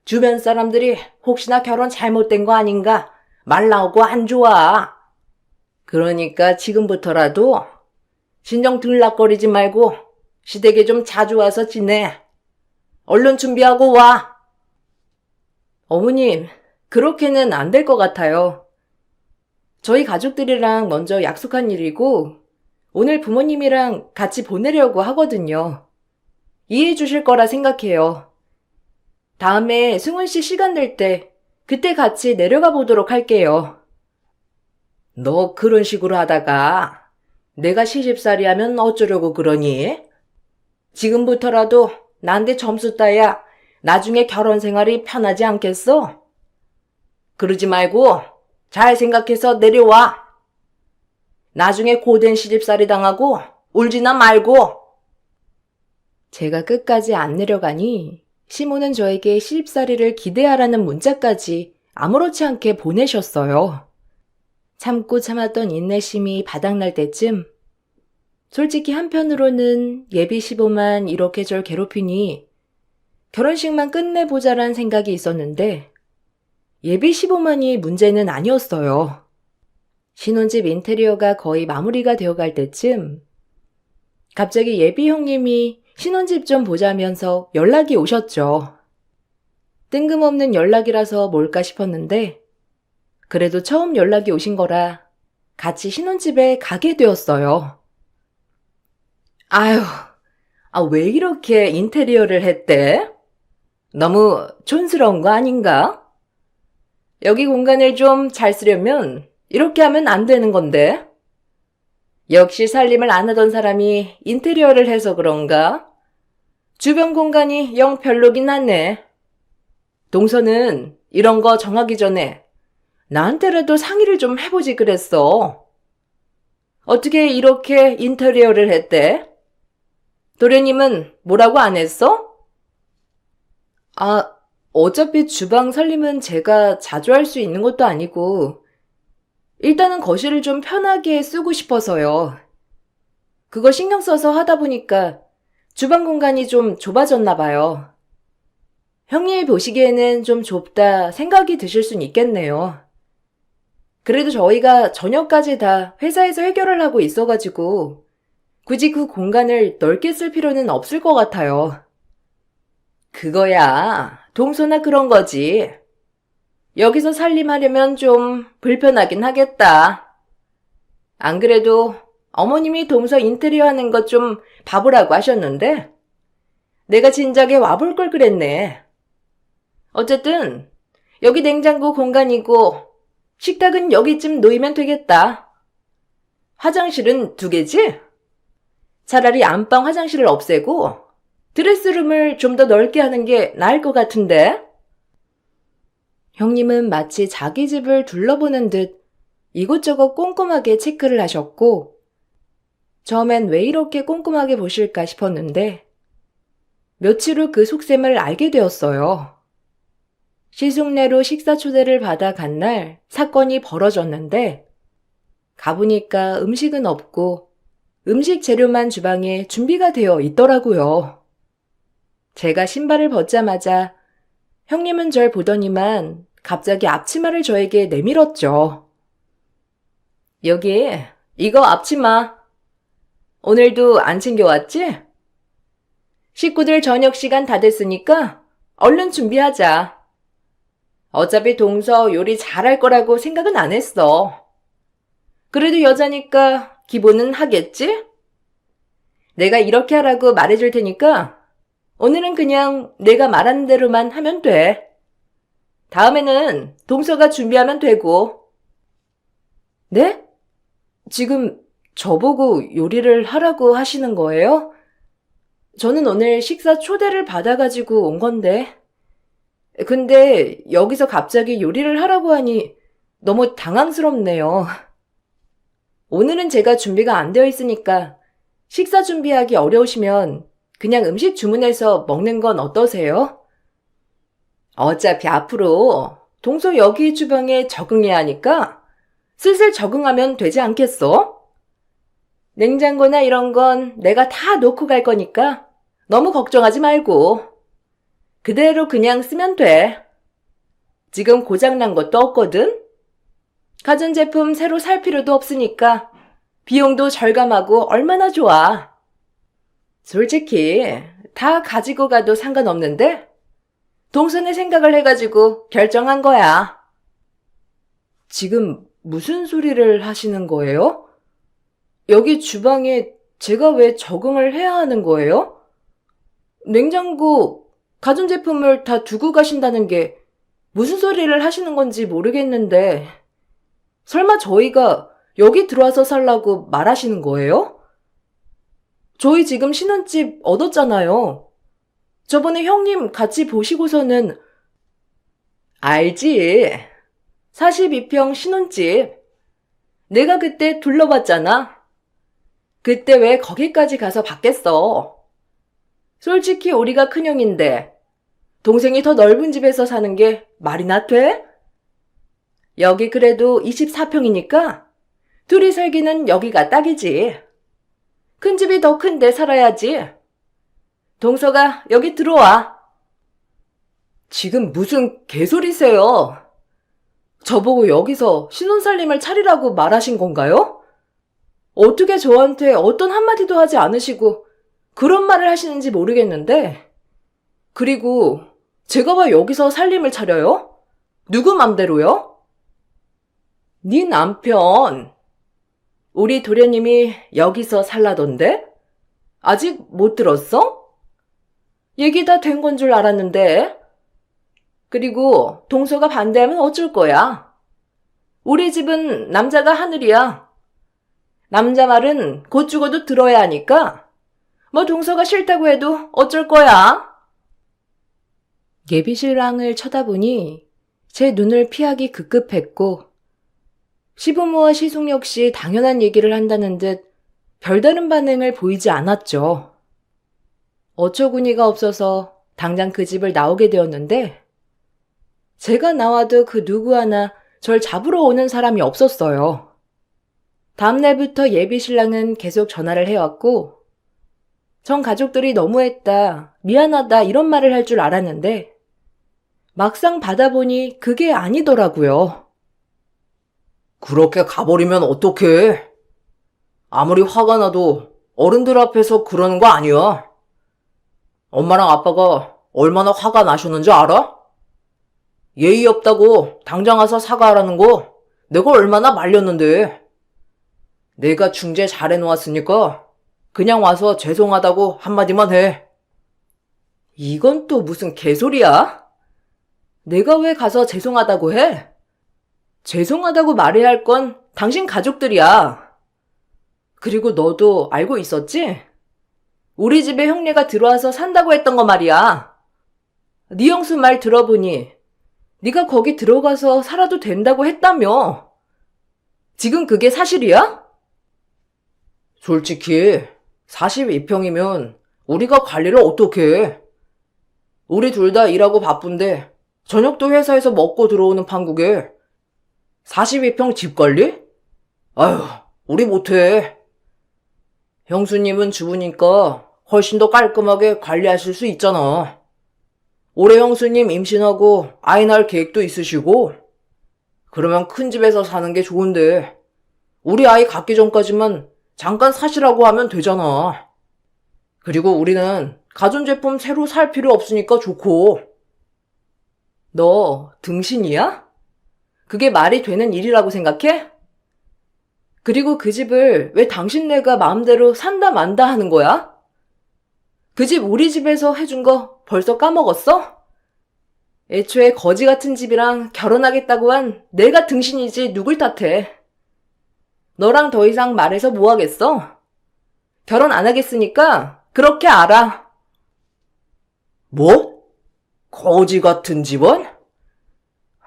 주변 사람들이 혹시나 결혼 잘못된 거 아닌가 말 나오고 안 좋아. 그러니까 지금부터라도 친정 들락거리지 말고 시댁에 좀 자주 와서 지내. 얼른 준비하고 와. 어머님, 그렇게는 안 될 것 같아요. 저희 가족들이랑 먼저 약속한 일이고 오늘 부모님이랑 같이 보내려고 하거든요. 이해해 주실 거라 생각해요. 다음에 승훈 씨 시간 될 때 그때 같이 내려가 보도록 할게요. 너 그런 식으로 하다가 내가 시집살이 하면 어쩌려고 그러니? 지금부터라도 나한테 점수 따야 나중에 결혼 생활이 편하지 않겠어? 그러지 말고 잘 생각해서 내려와. 나중에 고된 시집살이 당하고 울지나 말고. 제가 끝까지 안 내려가니 시모는 저에게 시집살이를 기대하라는 문자까지 아무렇지 않게 보내셨어요. 참고 참았던 인내심이 바닥날 때쯤 솔직히 한편으로는 예비 시보만 이렇게 절 괴롭히니 결혼식만 끝내보자란 생각이 있었는데 예비 시보만이 문제는 아니었어요. 신혼집 인테리어가 거의 마무리가 되어갈 때쯤 갑자기 예비 형님이 신혼집 좀 보자면서 연락이 오셨죠. 뜬금없는 연락이라서 뭘까 싶었는데 그래도 처음 연락이 오신 거라 같이 신혼집에 가게 되었어요. 아휴, 왜 이렇게 인테리어를 했대? 너무 촌스러운 거 아닌가? 여기 공간을 좀 잘 쓰려면 이렇게 하면 안 되는 건데. 역시 살림을 안 하던 사람이 인테리어를 해서 그런가? 주변 공간이 영 별로긴 하네. 동서는 이런 거 정하기 전에 나한테라도 상의를 좀 해보지 그랬어. 어떻게 이렇게 인테리어를 했대? 도련님은 뭐라고 안 했어? 어차피 주방 살림은 제가 자주 할 수 있는 것도 아니고 일단은 거실을 좀 편하게 쓰고 싶어서요. 그거 신경 써서 하다 보니까 주방 공간이 좀 좁아졌나 봐요. 형님이 보시기에는 좀 좁다 생각이 드실 순 있겠네요. 그래도 저희가 저녁까지 다 회사에서 해결을 하고 있어가지고 굳이 그 공간을 넓게 쓸 필요는 없을 것 같아요. 그거야 동서나 그런 거지. 여기서 살림하려면 좀 불편하긴 하겠다. 안 그래도 어머님이 동서 인테리어 하는 것 좀 봐보라고 하셨는데 내가 진작에 와볼 걸 그랬네. 어쨌든 여기 냉장고 공간이고 식탁은 여기쯤 놓이면 되겠다. 화장실은 2개지? 차라리 안방 화장실을 없애고 드레스룸을 좀 더 넓게 하는 게 나을 것 같은데? 형님은 마치 자기 집을 둘러보는 듯 이곳저곳 꼼꼼하게 체크를 하셨고 처음엔 왜 이렇게 꼼꼼하게 보실까 싶었는데 며칠 후 그 속셈을 알게 되었어요. 시숙내로 식사 초대를 받아 간 날 사건이 벌어졌는데 가보니까 음식은 없고 음식 재료만 주방에 준비가 되어 있더라고요. 제가 신발을 벗자마자 형님은 절 보더니만 갑자기 앞치마를 저에게 내밀었죠. 여기 이거 앞치마. 오늘도 안 챙겨왔지? 식구들 저녁 시간 다 됐으니까 얼른 준비하자. 어차피 동서 요리 잘할 거라고 생각은 안 했어. 그래도 여자니까 기본은 하겠지? 내가 이렇게 하라고 말해줄 테니까 오늘은 그냥 내가 말하는 대로만 하면 돼. 다음에는 동서가 준비하면 되고. 네? 지금 저보고 요리를 하라고 하시는 거예요? 저는 오늘 식사 초대를 받아가지고 온 건데. 근데 여기서 갑자기 요리를 하라고 하니 너무 당황스럽네요. 오늘은 제가 준비가 안 되어 있으니까 식사 준비하기 어려우시면 그냥 음식 주문해서 먹는 건 어떠세요? 어차피 앞으로 동서 여기 주방에 적응해야 하니까 슬슬 적응하면 되지 않겠어? 냉장고나 이런 건 내가 다 놓고 갈 거니까 너무 걱정하지 말고 그대로 그냥 쓰면 돼. 지금 고장난 것도 없거든? 가전제품 새로 살 필요도 없으니까 비용도 절감하고 얼마나 좋아. 솔직히 다 가지고 가도 상관없는데 동선의 생각을 해가지고 결정한 거야. 지금 무슨 소리를 하시는 거예요? 여기 주방에 제가 왜 적응을 해야 하는 거예요? 냉장고, 가전제품을 다 두고 가신다는 게 무슨 소리를 하시는 건지 모르겠는데 설마 저희가 여기 들어와서 살라고 말하시는 거예요? 저희 지금 신혼집 얻었잖아요. 저번에 형님 같이 보시고서는 알지. 42평 신혼집. 내가 그때 둘러봤잖아. 그때 왜 거기까지 가서 봤겠어. 솔직히 우리가 큰형인데 동생이 더 넓은 집에서 사는 게 말이나 돼? 여기 그래도 24평이니까 둘이 살기는 여기가 딱이지. 큰 집이 더 큰데 살아야지. 동서가 여기 들어와. 지금 무슨 개소리세요? 저보고 여기서 신혼살림을 차리라고 말하신 건가요? 어떻게 저한테 어떤 한마디도 하지 않으시고 그런 말을 하시는지 모르겠는데 그리고 제가 왜 여기서 살림을 차려요? 누구 맘대로요? 네 남편. 우리 도련님이 여기서 살라던데? 아직 못 들었어? 얘기 다 된 건 줄 알았는데. 그리고 동서가 반대하면 어쩔 거야? 우리 집은 남자가 하늘이야. 남자 말은 곧 죽어도 들어야 하니까 뭐 동서가 싫다고 해도 어쩔 거야? 예비신랑을 쳐다보니 제 눈을 피하기 급급했고 시부모와 시숙 역시 당연한 얘기를 한다는 듯 별다른 반응을 보이지 않았죠. 어처구니가 없어서 당장 그 집을 나오게 되었는데 제가 나와도 그 누구 하나 절 잡으러 오는 사람이 없었어요. 다음날부터 예비신랑은 계속 전화를 해왔고 전 가족들이 너무했다, 미안하다 이런 말을 할 줄 알았는데 막상 받아보니 그게 아니더라고요. 그렇게 가버리면 어떡해? 아무리 화가 나도 어른들 앞에서 그러는 거 아니야. 엄마랑 아빠가 얼마나 화가 나셨는지 알아? 예의 없다고 당장 와서 사과하라는 거 내가 얼마나 말렸는데. 내가 중재 잘 해놓았으니까 그냥 와서 죄송하다고 한마디만 해. 이건 또 무슨 개소리야? 내가 왜 가서 죄송하다고 해? 죄송하다고 말해야 할 건 당신 가족들이야. 그리고 너도 알고 있었지? 우리 집에 형네가 들어와서 산다고 했던 거 말이야. 네 형수 말 들어보니 네가 거기 들어가서 살아도 된다고 했다며. 지금 그게 사실이야? 솔직히 42평이면 우리가 관리를 어떻게 해? 우리 둘 다 일하고 바쁜데 저녁도 회사에서 먹고 들어오는 판국에 42평 집 관리? 아휴, 우리 못해. 형수님은 주부니까 훨씬 더 깔끔하게 관리하실 수 있잖아. 올해 형수님 임신하고 아이 낳을 계획도 있으시고, 그러면 큰 집에서 사는 게 좋은데, 우리 아이 갖기 전까지만 잠깐 사시라고 하면 되잖아. 그리고 우리는 가전제품 새로 살 필요 없으니까 좋고. 너 등신이야? 그게 말이 되는 일이라고 생각해? 그리고 그 집을 왜 당신네가 마음대로 산다 만다 하는 거야? 그 집 우리 집에서 해준 거 벌써 까먹었어? 애초에 거지 같은 집이랑 결혼하겠다고 한 내가 등신이지 누굴 탓해. 너랑 더 이상 말해서 뭐 하겠어? 결혼 안 하겠으니까 그렇게 알아. 뭐? 거지 같은 집안?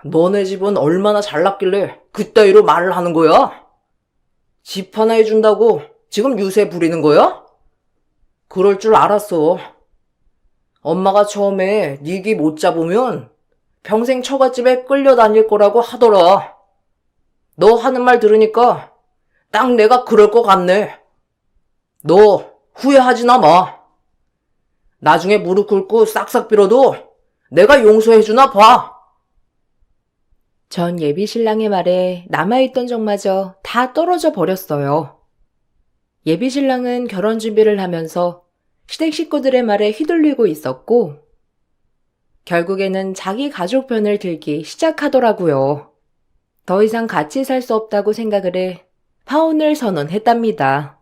너네 집은 얼마나 잘났길래 그따위로 말을 하는 거야? 집 하나 해준다고 지금 유세 부리는 거야? 그럴 줄 알았어. 엄마가 처음에 네 귀 못 잡으면 평생 처갓집에 끌려다닐 거라고 하더라. 너 하는 말 들으니까 딱 내가 그럴 것 같네. 너 후회하지나 마. 나중에 무릎 꿇고 싹싹 빌어도 내가 용서해주나 봐. 전 예비 신랑의 말에 남아있던 정마저 다 떨어져 버렸어요. 예비 신랑은 결혼 준비를 하면서 시댁 식구들의 말에 휘둘리고 있었고, 결국에는 자기 가족 편을 들기 시작하더라고요. 더 이상 같이 살 수 없다고 생각을 해 파혼을 선언했답니다.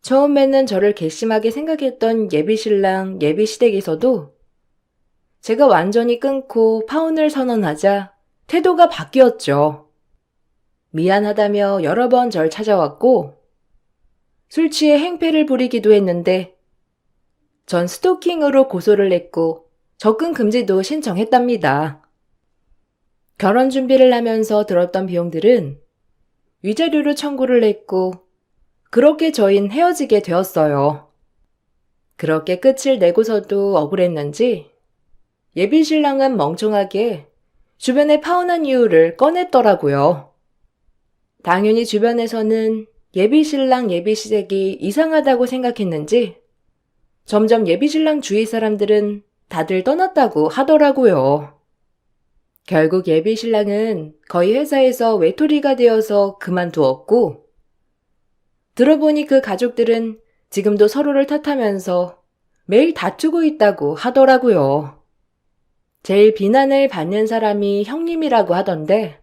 처음에는 저를 괘씸하게 생각했던 예비 신랑, 예비 시댁에서도 제가 완전히 끊고 파혼을 선언하자 태도가 바뀌었죠. 미안하다며 여러 번 절 찾아왔고, 술 취해 행패를 부리기도 했는데 전 스토킹으로 고소를 했고 접근 금지도 신청했답니다. 결혼 준비를 하면서 들었던 비용들은 위자료로 청구를 했고, 그렇게 저흰 헤어지게 되었어요. 그렇게 끝을 내고서도 억울했는지 예비 신랑은 멍청하게 주변에 파혼한 이유를 꺼냈더라고요. 당연히 주변에서는 예비 신랑 예비 시댁이 이상하다고 생각했는지 점점 예비 신랑 주위 사람들은 다들 떠났다고 하더라고요. 결국 예비 신랑은 거의 회사에서 외톨이가 되어서 그만두었고, 들어보니 그 가족들은 지금도 서로를 탓하면서 매일 다투고 있다고 하더라고요. 제일 비난을 받는 사람이 형님이라고 하던데,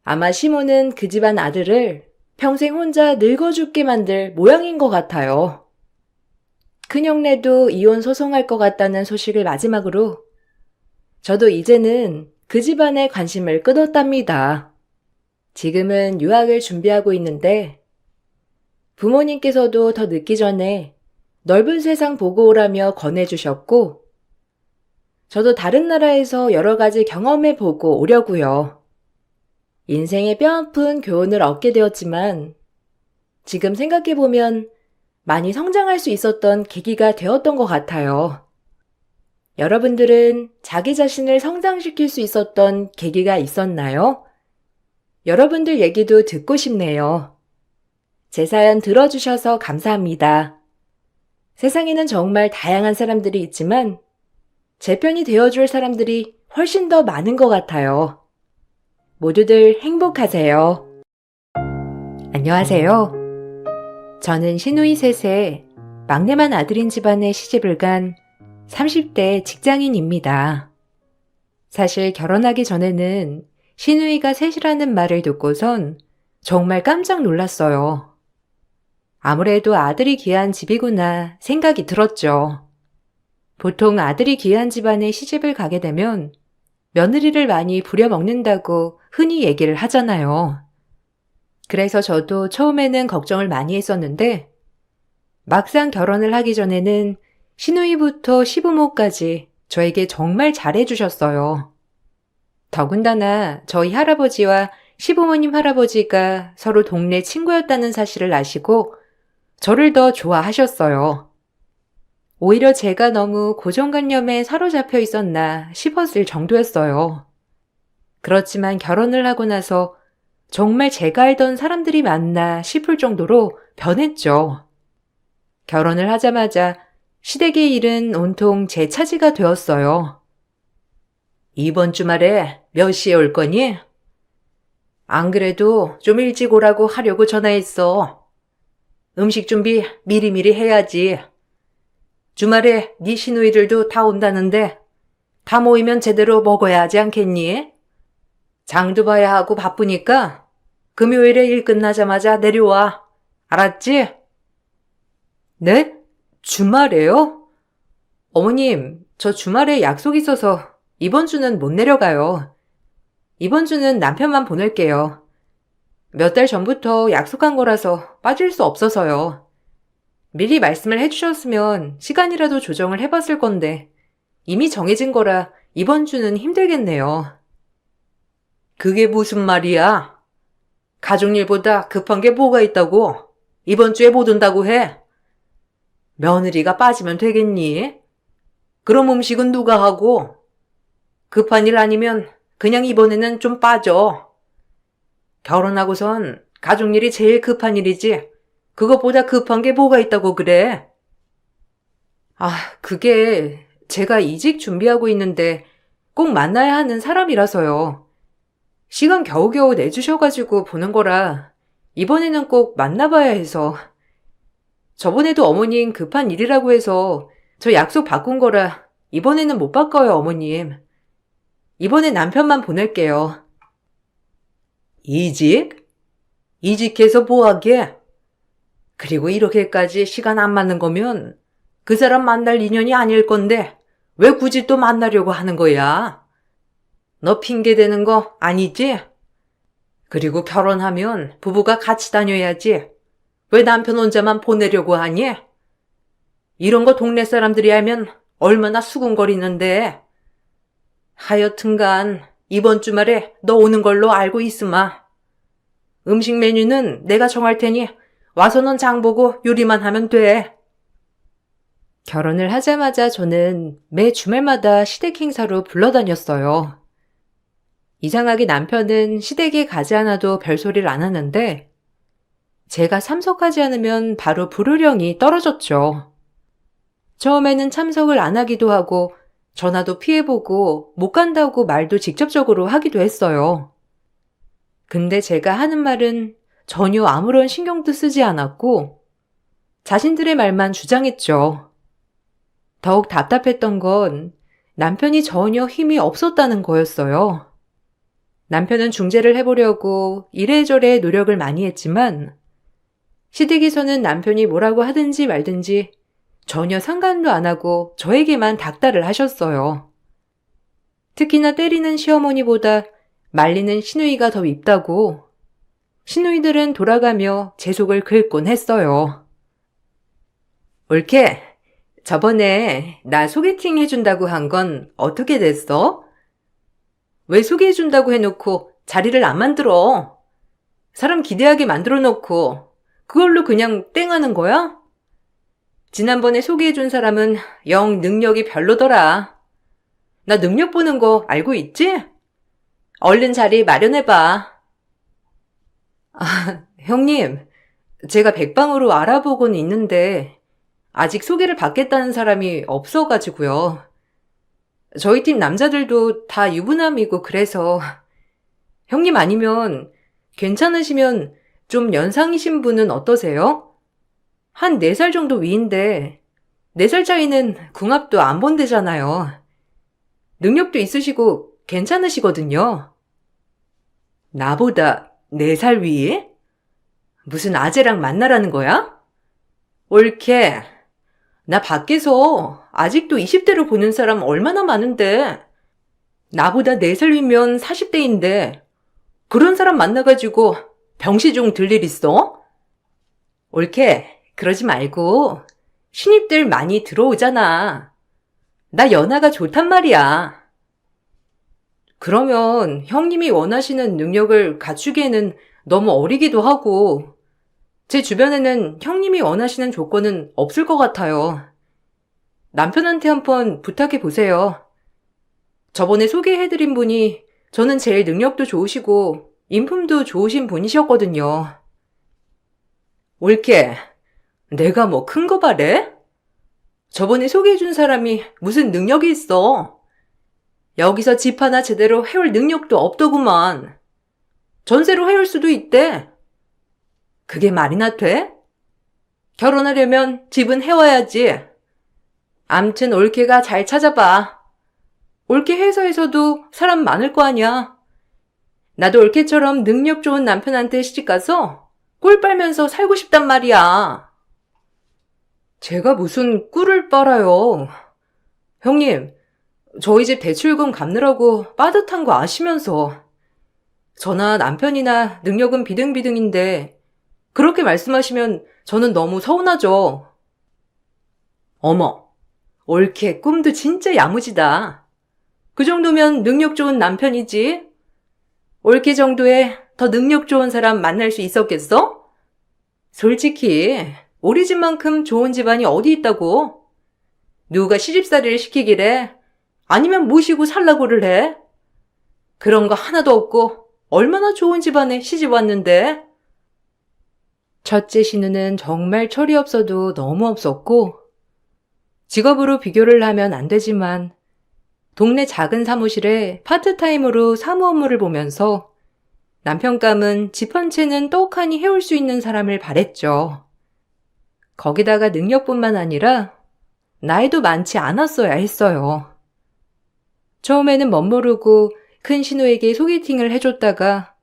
아마 시모는 그 집안 아들을 평생 혼자 늙어 죽게 만들 모양인 것 같아요. 큰형네도 이혼 소송할 것 같다는 소식을 마지막으로 저도 이제는 그 집안에 관심을 끊었답니다. 지금은 유학을 준비하고 있는데 부모님께서도 더 늦기 전에 넓은 세상 보고 오라며 권해주셨고, 저도 다른 나라에서 여러 가지 경험해 보고 오려고요. 인생의 뼈아픈 교훈을 얻게 되었지만 지금 생각해보면 많이 성장할 수 있었던 계기가 되었던 것 같아요. 여러분들은 자기 자신을 성장시킬 수 있었던 계기가 있었나요? 여러분들 얘기도 듣고 싶네요. 제 사연 들어주셔서 감사합니다. 세상에는 정말 다양한 사람들이 있지만 제 편이 되어줄 사람들이 훨씬 더 많은 것 같아요. 모두들 행복하세요. 안녕하세요. 저는 시누이 셋의 막내만 아들인 집안에 시집을 간 30대 직장인입니다. 사실 결혼하기 전에는 시누이가 셋이라는 말을 듣고선 정말 깜짝 놀랐어요. 아무래도 아들이 귀한 집이구나 생각이 들었죠. 보통 아들이 귀한 집안에 시집을 가게 되면 며느리를 많이 부려먹는다고 흔히 얘기를 하잖아요. 그래서 저도 처음에는 걱정을 많이 했었는데 막상 결혼을 하기 전에는 시누이부터 시부모까지 저에게 정말 잘해주셨어요. 더군다나 저희 할아버지와 시부모님 할아버지가 서로 동네 친구였다는 사실을 아시고 저를 더 좋아하셨어요. 오히려 제가 너무 고정관념에 사로잡혀 있었나 싶었을 정도였어요. 그렇지만 결혼을 하고 나서 정말 제가 알던 사람들이 맞나 싶을 정도로 변했죠. 결혼을 하자마자 시댁의 일은 온통 제 차지가 되었어요. 이번 주말에 몇 시에 올 거니? 안 그래도 좀 일찍 오라고 하려고 전화했어. 음식 준비 미리미리 해야지. 주말에 네 시누이들도 다 온다는데 다 모이면 제대로 먹어야 하지 않겠니? 장도 봐야 하고 바쁘니까 금요일에 일 끝나자마자 내려와. 알았지? 네? 주말에요? 어머님, 저 주말에 약속 있어서 이번 주는 못 내려가요. 이번 주는 남편만 보낼게요. 몇 달 전부터 약속한 거라서 빠질 수 없어서요. 미리 말씀을 해주셨으면 시간이라도 조정을 해봤을 건데 이미 정해진 거라 이번 주는 힘들겠네요. 그게 무슨 말이야? 가족 일보다 급한 게 뭐가 있다고? 이번 주에 못 온다고 해? 며느리가 빠지면 되겠니? 그럼 음식은 누가 하고? 급한 일 아니면 그냥 이번에는 좀 빠져. 결혼하고선 가족 일이 제일 급한 일이지. 그것보다 급한 게 뭐가 있다고 그래? 그게 제가 이직 준비하고 있는데 꼭 만나야 하는 사람이라서요. 시간 겨우겨우 내주셔가지고 보는 거라 이번에는 꼭 만나봐야 해서. 저번에도 어머님 급한 일이라고 해서 저 약속 바꾼 거라 이번에는 못 바꿔요, 어머님. 이번에 남편만 보낼게요. 이직? 이직해서 뭐하게? 그리고 이렇게까지 시간 안 맞는 거면 그 사람 만날 인연이 아닐 건데 왜 굳이 또 만나려고 하는 거야? 너 핑계 대는 거 아니지? 그리고 결혼하면 부부가 같이 다녀야지. 왜 남편 혼자만 보내려고 하니? 이런 거 동네 사람들이 알면 얼마나 수군거리는데. 하여튼간 이번 주말에 너 오는 걸로 알고 있으마. 음식 메뉴는 내가 정할 테니 와서는 장 보고 요리만 하면 돼. 결혼을 하자마자 저는 매 주말마다 시댁 행사로 불러다녔어요. 이상하게 남편은 시댁에 가지 않아도 별소리를 안 하는데 제가 참석하지 않으면 바로 불호령이 떨어졌죠. 처음에는 참석을 안 하기도 하고 전화도 피해보고 못 간다고 말도 직접적으로 하기도 했어요. 근데 제가 하는 말은 전혀 아무런 신경도 쓰지 않았고 자신들의 말만 주장했죠. 더욱 답답했던 건 남편이 전혀 힘이 없었다는 거였어요. 남편은 중재를 해보려고 이래저래 노력을 많이 했지만 시댁에서는 남편이 뭐라고 하든지 말든지 전혀 상관도 안 하고 저에게만 닥달을 하셨어요. 특히나 때리는 시어머니보다 말리는 시누이가 더 밉다고 시누이들은 돌아가며 제 속을 긁곤 했어요. 올케, 저번에 나 소개팅 해준다고 한 건 어떻게 됐어? 왜 소개해준다고 해놓고 자리를 안 만들어? 사람 기대하게 만들어 놓고 그걸로 그냥 땡하는 거야? 지난번에 소개해준 사람은 영 능력이 별로더라. 나 능력 보는 거 알고 있지? 얼른 자리 마련해봐. 형님, 제가 백방으로 알아보고는 있는데 아직 소개를 받겠다는 사람이 없어가지고요. 저희 팀 남자들도 다 유부남이고 그래서 형님 아니면 괜찮으시면 좀 연상이신 분은 어떠세요? 한 4살 정도 위인데 4살 차이는 궁합도 안 본대잖아요. 능력도 있으시고 괜찮으시거든요. 나보다 4살 위에? 무슨 아재랑 만나라는 거야? 옳게. 나 밖에서 아직도 20대로 보는 사람 얼마나 많은데. 나보다 4살 위면 40대인데 그런 사람 만나가지고 병시종 들 일 있어? 옳게. 그러지 말고 신입들 많이 들어오잖아. 나 연하가 좋단 말이야. 그러면 형님이 원하시는 능력을 갖추기에는 너무 어리기도 하고 제 주변에는 형님이 원하시는 조건은 없을 것 같아요. 남편한테 한번 부탁해 보세요. 저번에 소개해드린 분이 저는 제일 능력도 좋으시고 인품도 좋으신 분이셨거든요. 옳게. 내가 뭐 큰 거 바래? 저번에 소개해준 사람이 무슨 능력이 있어? 여기서 집 하나 제대로 해올 능력도 없더구만. 전세로 해올 수도 있대. 그게 말이나 돼? 결혼하려면 집은 해와야지. 암튼 올케가 잘 찾아봐. 올케 회사에서도 사람 많을 거 아니야. 나도 올케처럼 능력 좋은 남편한테 시집가서 꿀 빨면서 살고 싶단 말이야. 제가 무슨 꿀을 빨아요. 형님, 저희 집 대출금 갚느라고 빠듯한 거 아시면서 저나 남편이나 능력은 비등비등인데 그렇게 말씀하시면 저는 너무 서운하죠. 어머, 옳게 꿈도 진짜 야무지다. 그 정도면 능력 좋은 남편이지. 옳게 정도에 더 능력 좋은 사람 만날 수 있었겠어? 솔직히 우리 집만큼 좋은 집안이 어디 있다고? 누가 시집살이를 시키기래? 아니면 모시고 살라고를 해? 그런 거 하나도 없고 얼마나 좋은 집안에 시집 왔는데? 첫째 신우는 정말 철이 없어도 너무 없었고 직업으로 비교를 하면 안 되지만 동네 작은 사무실에 파트타임으로 사무 업무를 보면서 남편감은 집 한 채는 떡하니 해올 수 있는 사람을 바랬죠. 거기다가 능력뿐만 아니라 나이도 많지 않았어야 했어요. 처음에는 멋모르고 큰 신우에게 소개팅을 해줬다가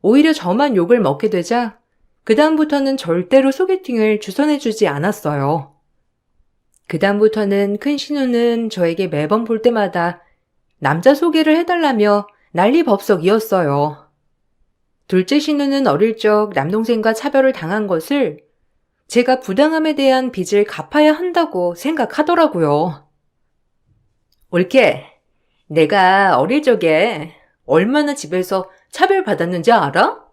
오히려 저만 욕을 먹게 되자 그다음부터는 절대로 소개팅을 주선해주지 않았어요. 그다음부터는 큰 신우는 저에게 매번 볼 때마다 남자 소개를 해달라며 난리법석이었어요. 둘째 신우는 어릴 적 남동생과 차별을 당한 것을 제가 부당함에 대한 빚을 갚아야 한다고 생각하더라고요. 옳게, 내가 어릴 적에 얼마나 집에서 차별받았는지 알아?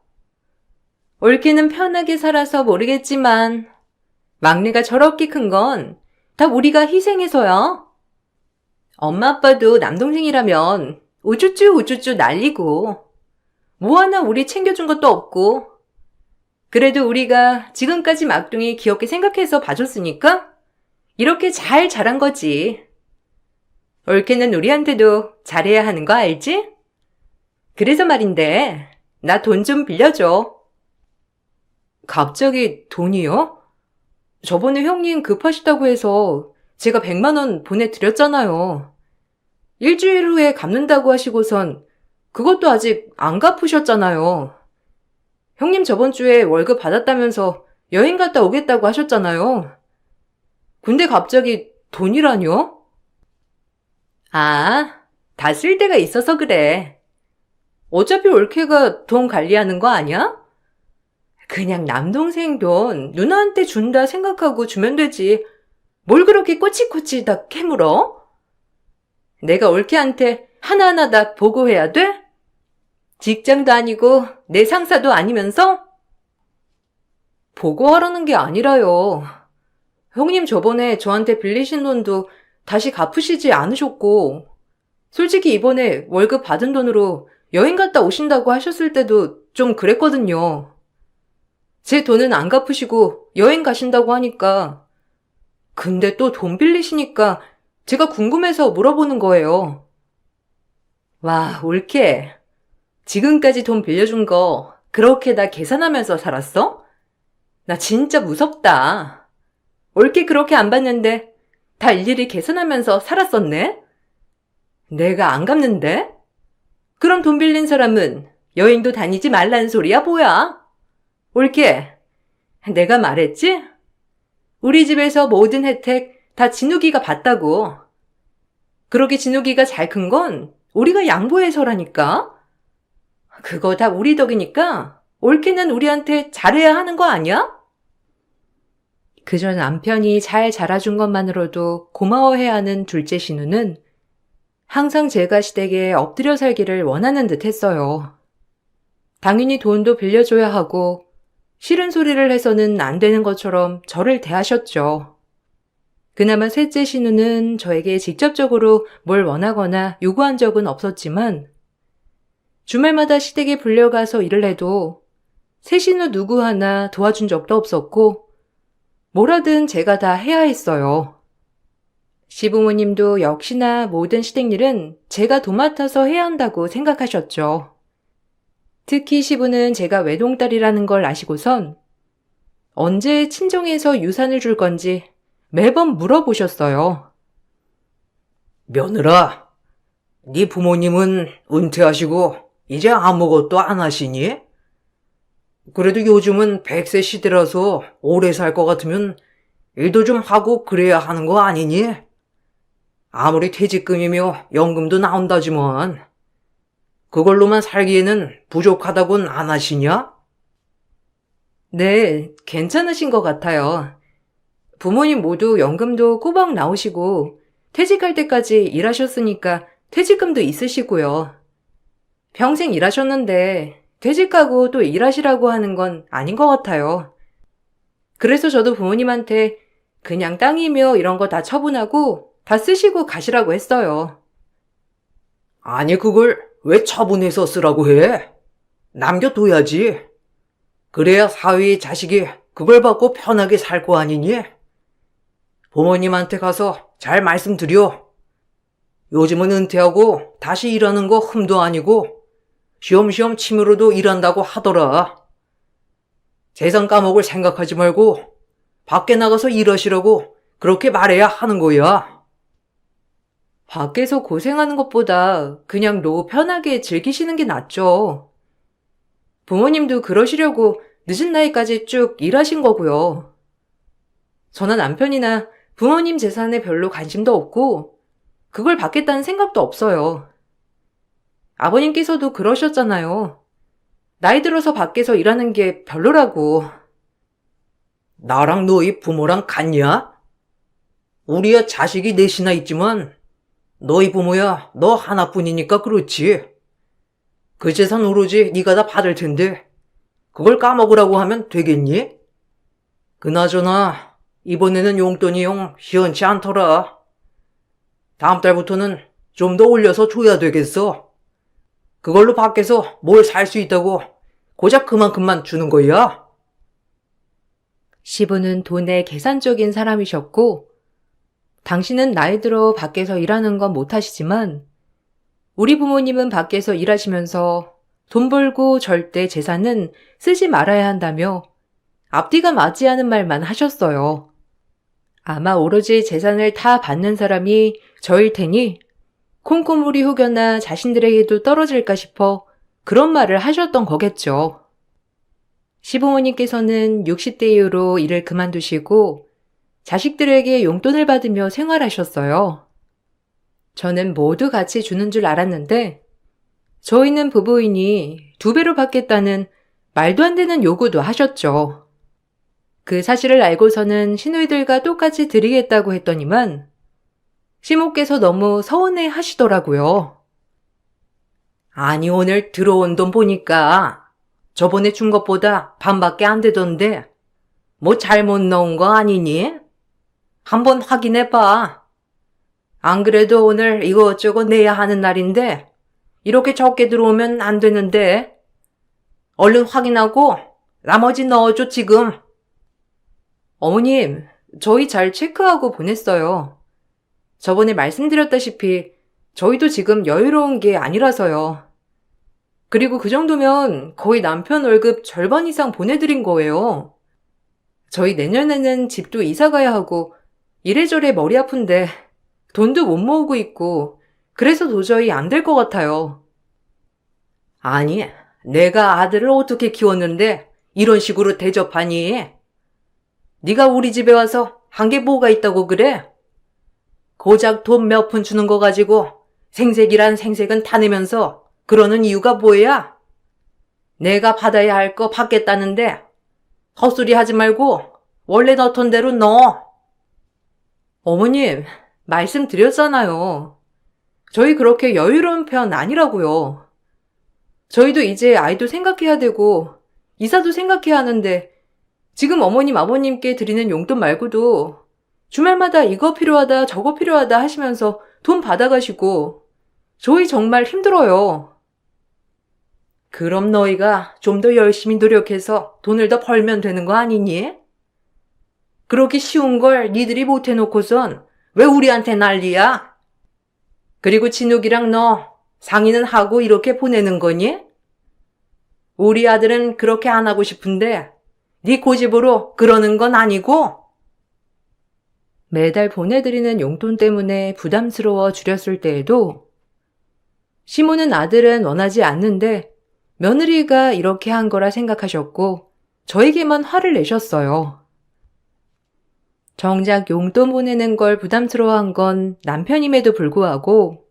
옳게는 편하게 살아서 모르겠지만 막내가 저렇게 큰 건 다 우리가 희생해서야. 엄마 아빠도 남동생이라면 우쭈쭈 우쭈쭈 난리고 뭐 하나 우리 챙겨준 것도 없고 그래도 우리가 지금까지 막둥이 귀엽게 생각해서 봐줬으니까 이렇게 잘 자란 거지. 옳게는 우리한테도 잘해야 하는 거 알지? 그래서 말인데 나 돈 좀 빌려줘. 갑자기 돈이요? 저번에 형님 급하시다고 해서 제가 100만 원 보내드렸잖아요. 일주일 후에 갚는다고 하시고선 그것도 아직 안 갚으셨잖아요. 형님 저번 주에 월급 받았다면서 여행 갔다 오겠다고 하셨잖아요. 근데 갑자기 돈이라뇨? 아, 다 쓸 데가 있어서 그래. 어차피 올케가 돈 관리하는 거 아니야? 그냥 남동생 돈 누나한테 준다 생각하고 주면 되지. 뭘 그렇게 꼬치꼬치 다 캐물어? 내가 올케한테 하나하나 다 보고해야 돼? 직장도 아니고 내 상사도 아니면서? 보고하라는 게 아니라요. 형님 저번에 저한테 빌리신 돈도 다시 갚으시지 않으셨고 솔직히 이번에 월급 받은 돈으로 여행 갔다 오신다고 하셨을 때도 좀 그랬거든요. 제 돈은 안 갚으시고 여행 가신다고 하니까 근데 또 돈 빌리시니까 제가 궁금해서 물어보는 거예요. 와, 옳게. 지금까지 돈 빌려준 거 그렇게 다 계산하면서 살았어? 나 진짜 무섭다. 옳게 그렇게 안 받는데 다 일일이 계산하면서 살았었네? 내가 안 갚는데? 그럼 돈 빌린 사람은 여행도 다니지 말라는 소리야, 뭐야? 옳게, 내가 말했지? 우리 집에서 모든 혜택 다 진욱이가 받다고. 그렇게 진욱이가 잘 큰 건 우리가 양보해서라니까. 그거 다 우리 덕이니까 옳게는 우리한테 잘해야 하는 거 아니야? 그저 남편이 잘 자라준 것만으로도 고마워해야 하는 둘째 신우는 항상 제가 시댁에 엎드려 살기를 원하는 듯 했어요. 당연히 돈도 빌려줘야 하고 싫은 소리를 해서는 안 되는 것처럼 저를 대하셨죠. 그나마 셋째 신우는 저에게 직접적으로 뭘 원하거나 요구한 적은 없었지만 주말마다 시댁에 불려가서 일을 해도 새 신우 누구 하나 도와준 적도 없었고 뭐라든 제가 다 해야 했어요. 시부모님도 역시나 모든 시댁 일은 제가 도맡아서 해야 한다고 생각하셨죠. 특히 시부는 제가 외동딸이라는 걸 아시고선 언제 친정에서 유산을 줄 건지 매번 물어보셨어요. 며느라, 네 부모님은 은퇴하시고 이제 아무것도 안 하시니? 그래도 요즘은 100세 시대라서 오래 살 것 같으면 일도 좀 하고 그래야 하는 거 아니니? 아무리 퇴직금이며 연금도 나온다지만 그걸로만 살기에는 부족하다고는 안 하시냐? 네, 괜찮으신 것 같아요. 부모님 모두 연금도 꼬박 나오시고 퇴직할 때까지 일하셨으니까 퇴직금도 있으시고요. 평생 일하셨는데 퇴직하고 또 일하시라고 하는 건 아닌 것 같아요. 그래서 저도 부모님한테 그냥 땅이며 이런 거 다 처분하고 다 쓰시고 가시라고 했어요. 아니 그걸 왜 처분해서 쓰라고 해? 남겨둬야지. 그래야 사위 자식이 그걸 받고 편하게 살 거 아니니? 부모님한테 가서 잘 말씀드려. 요즘은 은퇴하고 다시 일하는 거 흠도 아니고 쉬엄쉬엄 취미로도 일한다고 하더라. 재산 까먹을 생각하지 말고 밖에 나가서 일하시라고 그렇게 말해야 하는 거야. 밖에서 고생하는 것보다 그냥 노후 편하게 즐기시는 게 낫죠. 부모님도 그러시려고 늦은 나이까지 쭉 일하신 거고요. 저는 남편이나 부모님 재산에 별로 관심도 없고 그걸 받겠다는 생각도 없어요. 아버님께서도 그러셨잖아요. 나이 들어서 밖에서 일하는 게 별로라고. 나랑 너희 부모랑 같냐? 우리야 자식이 넷이나 있지만 너희 부모야 너 하나뿐이니까 그렇지. 그 재산 오로지 네가 다 받을 텐데 그걸 까먹으라고 하면 되겠니? 그나저나 이번에는 용돈이 영 시원치 않더라. 다음 달부터는 좀 더 올려서 줘야 되겠어. 그걸로 밖에서 뭘 살 수 있다고 고작 그만큼만 주는 거야? 시부는 돈에 계산적인 사람이셨고 당신은 나이 들어 밖에서 일하는 건 못하시지만 우리 부모님은 밖에서 일하시면서 돈 벌고 절대 재산은 쓰지 말아야 한다며 앞뒤가 맞지 않은 말만 하셨어요. 아마 오로지 재산을 다 받는 사람이 저일 테니 콩고물이 혹여나 자신들에게도 떨어질까 싶어 그런 말을 하셨던 거겠죠. 시부모님께서는 60대 이후로 일을 그만두시고 자식들에게 용돈을 받으며 생활하셨어요. 저는 모두 같이 주는 줄 알았는데 저희는 부부이니 2배로 받겠다는 말도 안 되는 요구도 하셨죠. 그 사실을 알고서는 시누이들과 똑같이 드리겠다고 했더니만 시모께서 너무 서운해 하시더라고요. 아니 오늘 들어온 돈 보니까 저번에 준 것보다 반밖에 안 되던데 뭐 잘못 넣은 거 아니니? 한번 확인해봐. 안 그래도 오늘 이것저것 내야 하는 날인데 이렇게 적게 들어오면 안 되는데 얼른 확인하고 나머지 넣어줘 지금. 어머님, 저희 잘 체크하고 보냈어요. 저번에 말씀드렸다시피 저희도 지금 여유로운 게 아니라서요. 그리고 그 정도면 거의 남편 월급 절반 이상 보내드린 거예요. 저희 내년에는 집도 이사 가야 하고 이래저래 머리 아픈데 돈도 못 모으고 있고 그래서 도저히 안 될 것 같아요. 아니 내가 아들을 어떻게 키웠는데 이런 식으로 대접하니? 네가 우리 집에 와서 한 게 뭐가 있다고 그래? 고작 돈 몇 푼 주는 거 가지고 생색이란 생색은 타내면서 그러는 이유가 뭐야? 내가 받아야 할 거 받겠다는데 헛소리 하지 말고 원래 넣던 대로 넣어. 어머님, 말씀드렸잖아요. 저희 그렇게 여유로운 편 아니라고요. 저희도 이제 아이도 생각해야 되고 이사도 생각해야 하는데 지금 어머님 아버님께 드리는 용돈 말고도 주말마다 이거 필요하다 저거 필요하다 하시면서 돈 받아가시고 저희 정말 힘들어요. 그럼 너희가 좀 더 열심히 노력해서 돈을 더 벌면 되는 거 아니니? 그렇게 쉬운 걸 니들이 못 해놓고선 왜 우리한테 난리야? 그리고 진욱이랑 너 상의는 하고 이렇게 보내는 거니? 우리 아들은 그렇게 안 하고 싶은데 네 고집으로 그러는 건 아니고? 매달 보내드리는 용돈 때문에 부담스러워 줄였을 때에도 시모는 아들은 원하지 않는데 며느리가 이렇게 한 거라 생각하셨고 저에게만 화를 내셨어요. 정작 용돈 보내는 걸 부담스러워한 건 남편임에도 불구하고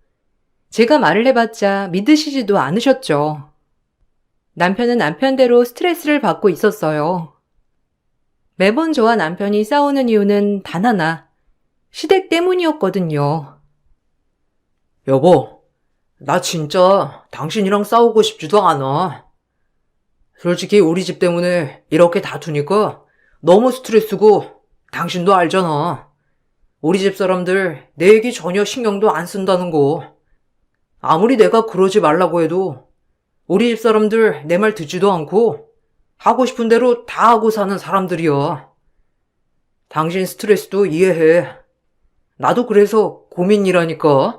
제가 말을 해봤자 믿으시지도 않으셨죠. 남편은 남편대로 스트레스를 받고 있었어요. 매번 저와 남편이 싸우는 이유는 단 하나, 시댁 때문이었거든요. 여보, 나 진짜 당신이랑 싸우고 싶지도 않아. 솔직히 우리 집 때문에 이렇게 다투니까 너무 스트레스고 당신도 알잖아. 우리 집 사람들 내 얘기 전혀 신경도 안 쓴다는 거. 아무리 내가 그러지 말라고 해도 우리 집 사람들 내 말 듣지도 않고 하고 싶은 대로 다 하고 사는 사람들이야. 당신 스트레스도 이해해. 나도 그래서 고민이라니까.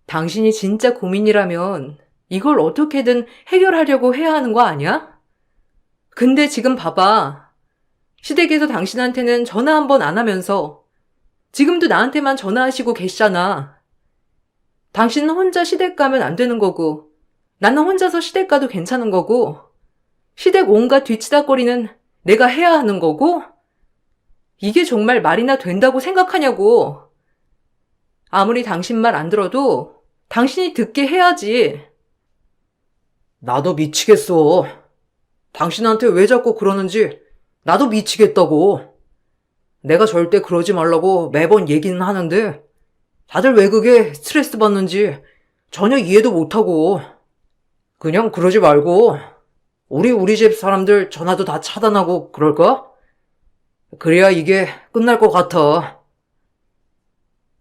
당신이 진짜 고민이라면 이걸 어떻게든 해결하려고 해야 하는 거 아니야? 근데 지금 봐봐. 시댁에서 당신한테는 전화 한 번 안 하면서 지금도 나한테만 전화하시고 계시잖아. 당신은 혼자 시댁 가면 안 되는 거고 나는 혼자서 시댁 가도 괜찮은 거고 시댁 온갖 뒤치다거리는 내가 해야 하는 거고 이게 정말 말이나 된다고 생각하냐고. 아무리 당신 말 안 들어도 당신이 듣게 해야지. 나도 미치겠어. 당신한테 왜 자꾸 그러는지 나도 미치겠다고. 내가 절대 그러지 말라고 매번 얘기는 하는데 다들 왜 그게 스트레스 받는지 전혀 이해도 못하고. 그냥 그러지 말고 우리 집 사람들 전화도 다 차단하고 그럴까? 그래야 이게 끝날 것 같아.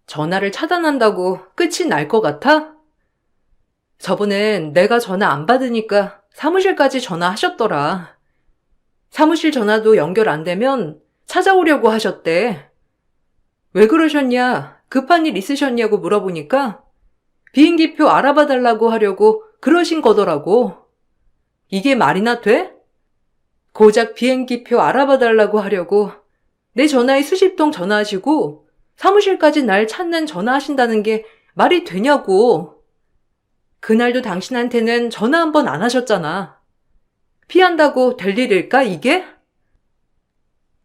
전화를 차단한다고 끝이 날 것 같아? 저번엔 내가 전화 안 받으니까 사무실까지 전화하셨더라. 사무실 전화도 연결 안 되면 찾아오려고 하셨대. 왜 그러셨냐? 급한 일 있으셨냐고 물어보니까 비행기표 알아봐 달라고 하려고 그러신 거더라고. 이게 말이나 돼? 고작 비행기표 알아봐 달라고 하려고 내 전화에 수십 통 전화하시고 사무실까지 날 찾는 전화하신다는 게 말이 되냐고. 그날도 당신한테는 전화 한 번 안 하셨잖아. 피한다고 될 일일까, 이게?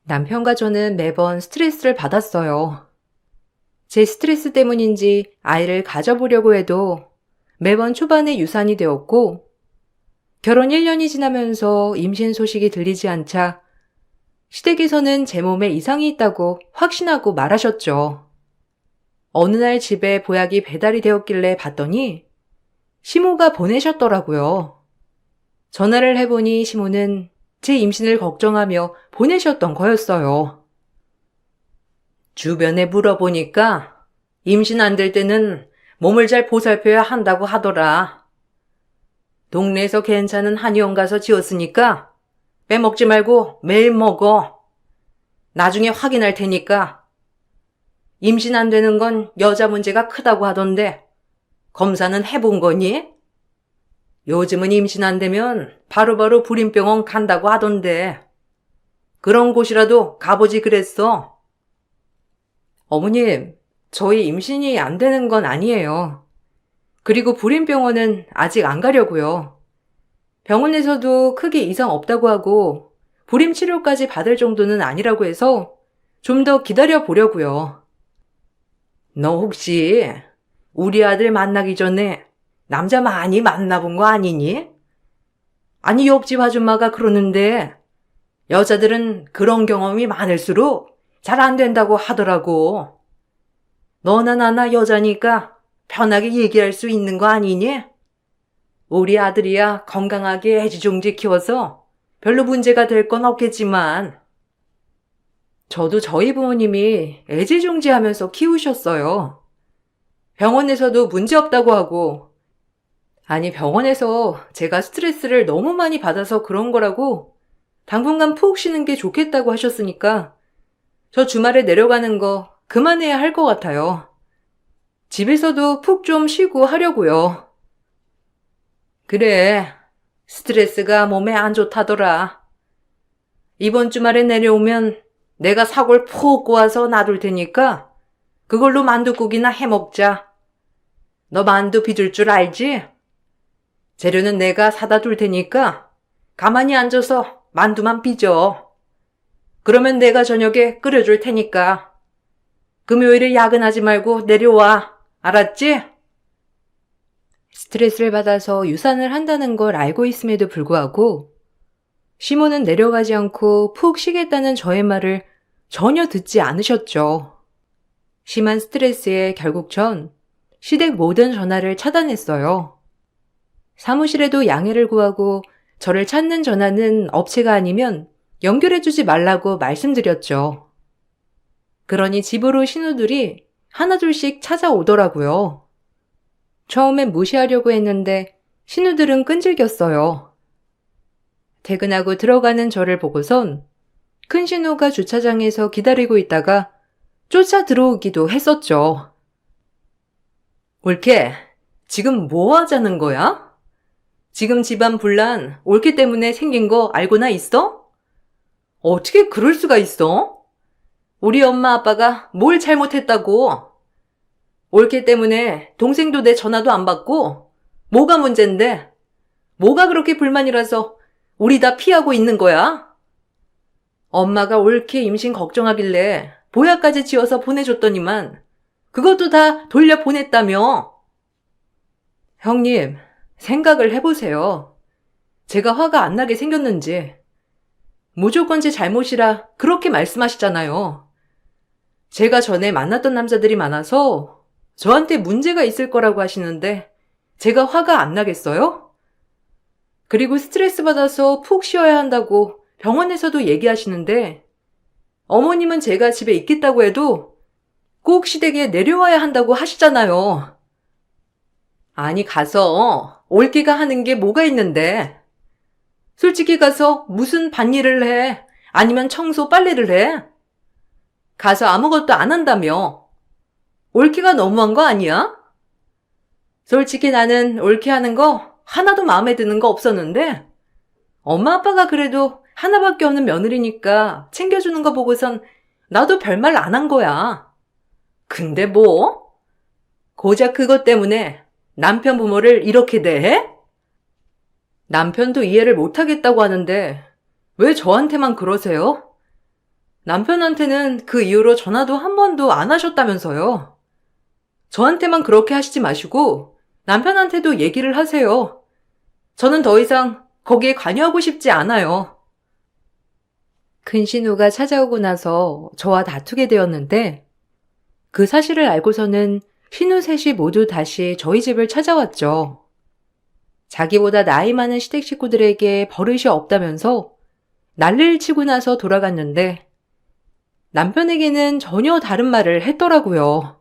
남편과 저는 매번 스트레스를 받았어요. 제 스트레스 때문인지 아이를 가져보려고 해도 매번 초반에 유산이 되었고, 결혼 1년이 지나면서 임신 소식이 들리지 않자 시댁에서는 제 몸에 이상이 있다고 확신하고 말하셨죠. 어느 날 집에 보약이 배달이 되었길래 봤더니 시모가 보내셨더라고요. 전화를 해보니 시모는 제 임신을 걱정하며 보내셨던 거였어요. 주변에 물어보니까 임신 안 될 때는 몸을 잘 보살펴야 한다고 하더라. 동네에서 괜찮은 한의원 가서 지었으니까 빼먹지 말고 매일 먹어. 나중에 확인할 테니까. 임신 안 되는 건 여자 문제가 크다고 하던데 검사는 해본 거니? 요즘은 임신 안 되면 바로바로 불임병원 간다고 하던데 그런 곳이라도 가보지 그랬어. 어머님, 저희 임신이 안 되는 건 아니에요. 그리고 불임병원은 아직 안 가려고요. 병원에서도 크게 이상 없다고 하고 불임 치료까지 받을 정도는 아니라고 해서 좀 더 기다려 보려고요. 너 혹시 우리 아들 만나기 전에 남자 많이 만나본 거 아니니? 아니, 옆집 아줌마가 그러는데 여자들은 그런 경험이 많을수록 잘 안 된다고 하더라고. 너나 나나 여자니까 편하게 얘기할 수 있는 거 아니니? 우리 아들이야 건강하게 애지중지 키워서 별로 문제가 될 건 없겠지만. 저도 저희 부모님이 애지중지하면서 키우셨어요. 병원에서도 문제 없다고 하고, 아니 병원에서 제가 스트레스를 너무 많이 받아서 그런 거라고 당분간 푹 쉬는 게 좋겠다고 하셨으니까 저 주말에 내려가는 거 그만해야 할 것 같아요. 집에서도 푹 좀 쉬고 하려고요. 그래, 스트레스가 몸에 안 좋다더라. 이번 주말에 내려오면 내가 사골 푹 구워서 놔둘 테니까 그걸로 만둣국이나 해먹자. 너 만두 빚을 줄 알지? 재료는 내가 사다 둘 테니까 가만히 앉아서 만두만 빚어. 그러면 내가 저녁에 끓여줄 테니까. 금요일에 야근하지 말고 내려와. 알았지? 스트레스를 받아서 유산을 한다는 걸 알고 있음에도 불구하고 시모는 내려가지 않고 푹 쉬겠다는 저의 말을 전혀 듣지 않으셨죠. 심한 스트레스에 결국 전 시댁 모든 전화를 차단했어요. 사무실에도 양해를 구하고 저를 찾는 전화는 업체가 아니면 연결해주지 말라고 말씀드렸죠. 그러니 집으로 신우들이 하나둘씩 찾아오더라고요. 처음엔 무시하려고 했는데 신우들은 끈질겼어요. 퇴근하고 들어가는 저를 보고선 큰 신우가 주차장에서 기다리고 있다가 쫓아 들어오기도 했었죠. 올케, 지금 뭐 하자는 거야? 지금 집안 분란 올케 때문에 생긴 거 알고나 있어? 어떻게 그럴 수가 있어? 우리 엄마 아빠가 뭘 잘못했다고? 올케 때문에 동생도 내 전화도 안 받고 뭐가 문젠데? 뭐가 그렇게 불만이라서 우리 다 피하고 있는 거야? 엄마가 올케 임신 걱정하길래 보약까지 지어서 보내줬더니만 그것도 다 돌려보냈다며. 형님, 생각을 해보세요. 제가 화가 안 나게 생겼는지. 무조건 제 잘못이라 그렇게 말씀하시잖아요. 제가 전에 만났던 남자들이 많아서 저한테 문제가 있을 거라고 하시는데 제가 화가 안 나겠어요? 그리고 스트레스 받아서 푹 쉬어야 한다고 병원에서도 얘기하시는데 어머님은 제가 집에 있겠다고 해도 꼭 시댁에 내려와야 한다고 하시잖아요. 아니 가서 올케가 하는 게 뭐가 있는데. 솔직히 가서 무슨 밭일을 해? 아니면 청소 빨래를 해? 가서 아무것도 안 한다며. 올케가 너무한 거 아니야? 솔직히 나는 올케 하는 거 하나도 마음에 드는 거 없었는데 엄마 아빠가 그래도 하나밖에 없는 며느리니까 챙겨주는 거 보고선 나도 별말 안 한 거야. 근데 뭐? 고작 그것 때문에 남편 부모를 이렇게 대해? 남편도 이해를 못하겠다고 하는데 왜 저한테만 그러세요? 남편한테는 그 이후로 전화도 한 번도 안 하셨다면서요. 저한테만 그렇게 하시지 마시고 남편한테도 얘기를 하세요. 저는 더 이상 거기에 관여하고 싶지 않아요. 큰 신우가 찾아오고 나서 저와 다투게 되었는데 그 사실을 알고서는 신우 셋이 모두 다시 저희 집을 찾아왔죠. 자기보다 나이 많은 시댁 식구들에게 버릇이 없다면서 난리를 치고 나서 돌아갔는데 남편에게는 전혀 다른 말을 했더라고요.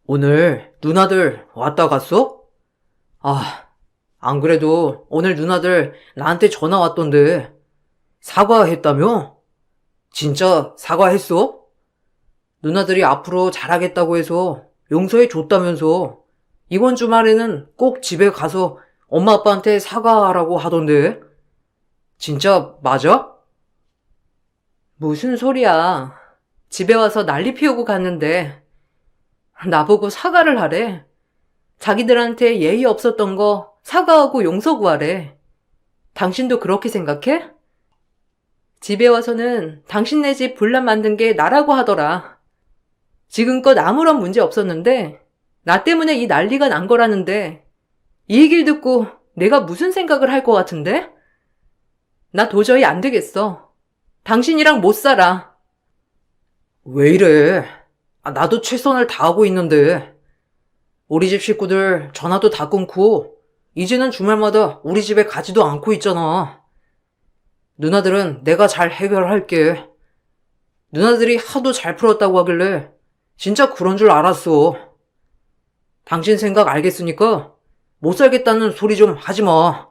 오늘 누나들 왔다 갔어? 안 그래도 오늘 누나들 나한테 전화 왔던데 사과했다며? 진짜 사과했어? 누나들이 앞으로 잘하겠다고 해서 용서해 줬다면서 이번 주말에는 꼭 집에 가서 엄마 아빠한테 사과하라고 하던데 진짜 맞아? 무슨 소리야. 집에 와서 난리 피우고 갔는데 나보고 사과를 하래. 자기들한테 예의 없었던 거 사과하고 용서 구하래. 당신도 그렇게 생각해? 집에 와서는 당신네 집 분란 만든 게 나라고 하더라. 지금껏 아무런 문제 없었는데 나 때문에 이 난리가 난 거라는데 이 얘기를 듣고 내가 무슨 생각을 할 것 같은데? 나 도저히 안 되겠어. 당신이랑 못 살아. 왜 이래? 나도 최선을 다하고 있는데. 우리 집 식구들 전화도 다 끊고 이제는 주말마다 우리 집에 가지도 않고 있잖아. 누나들은 내가 잘 해결할게. 누나들이 하도 잘 풀었다고 하길래 진짜 그런 줄 알았어. 당신 생각 알겠으니까 못 살겠다는 소리 좀 하지 마.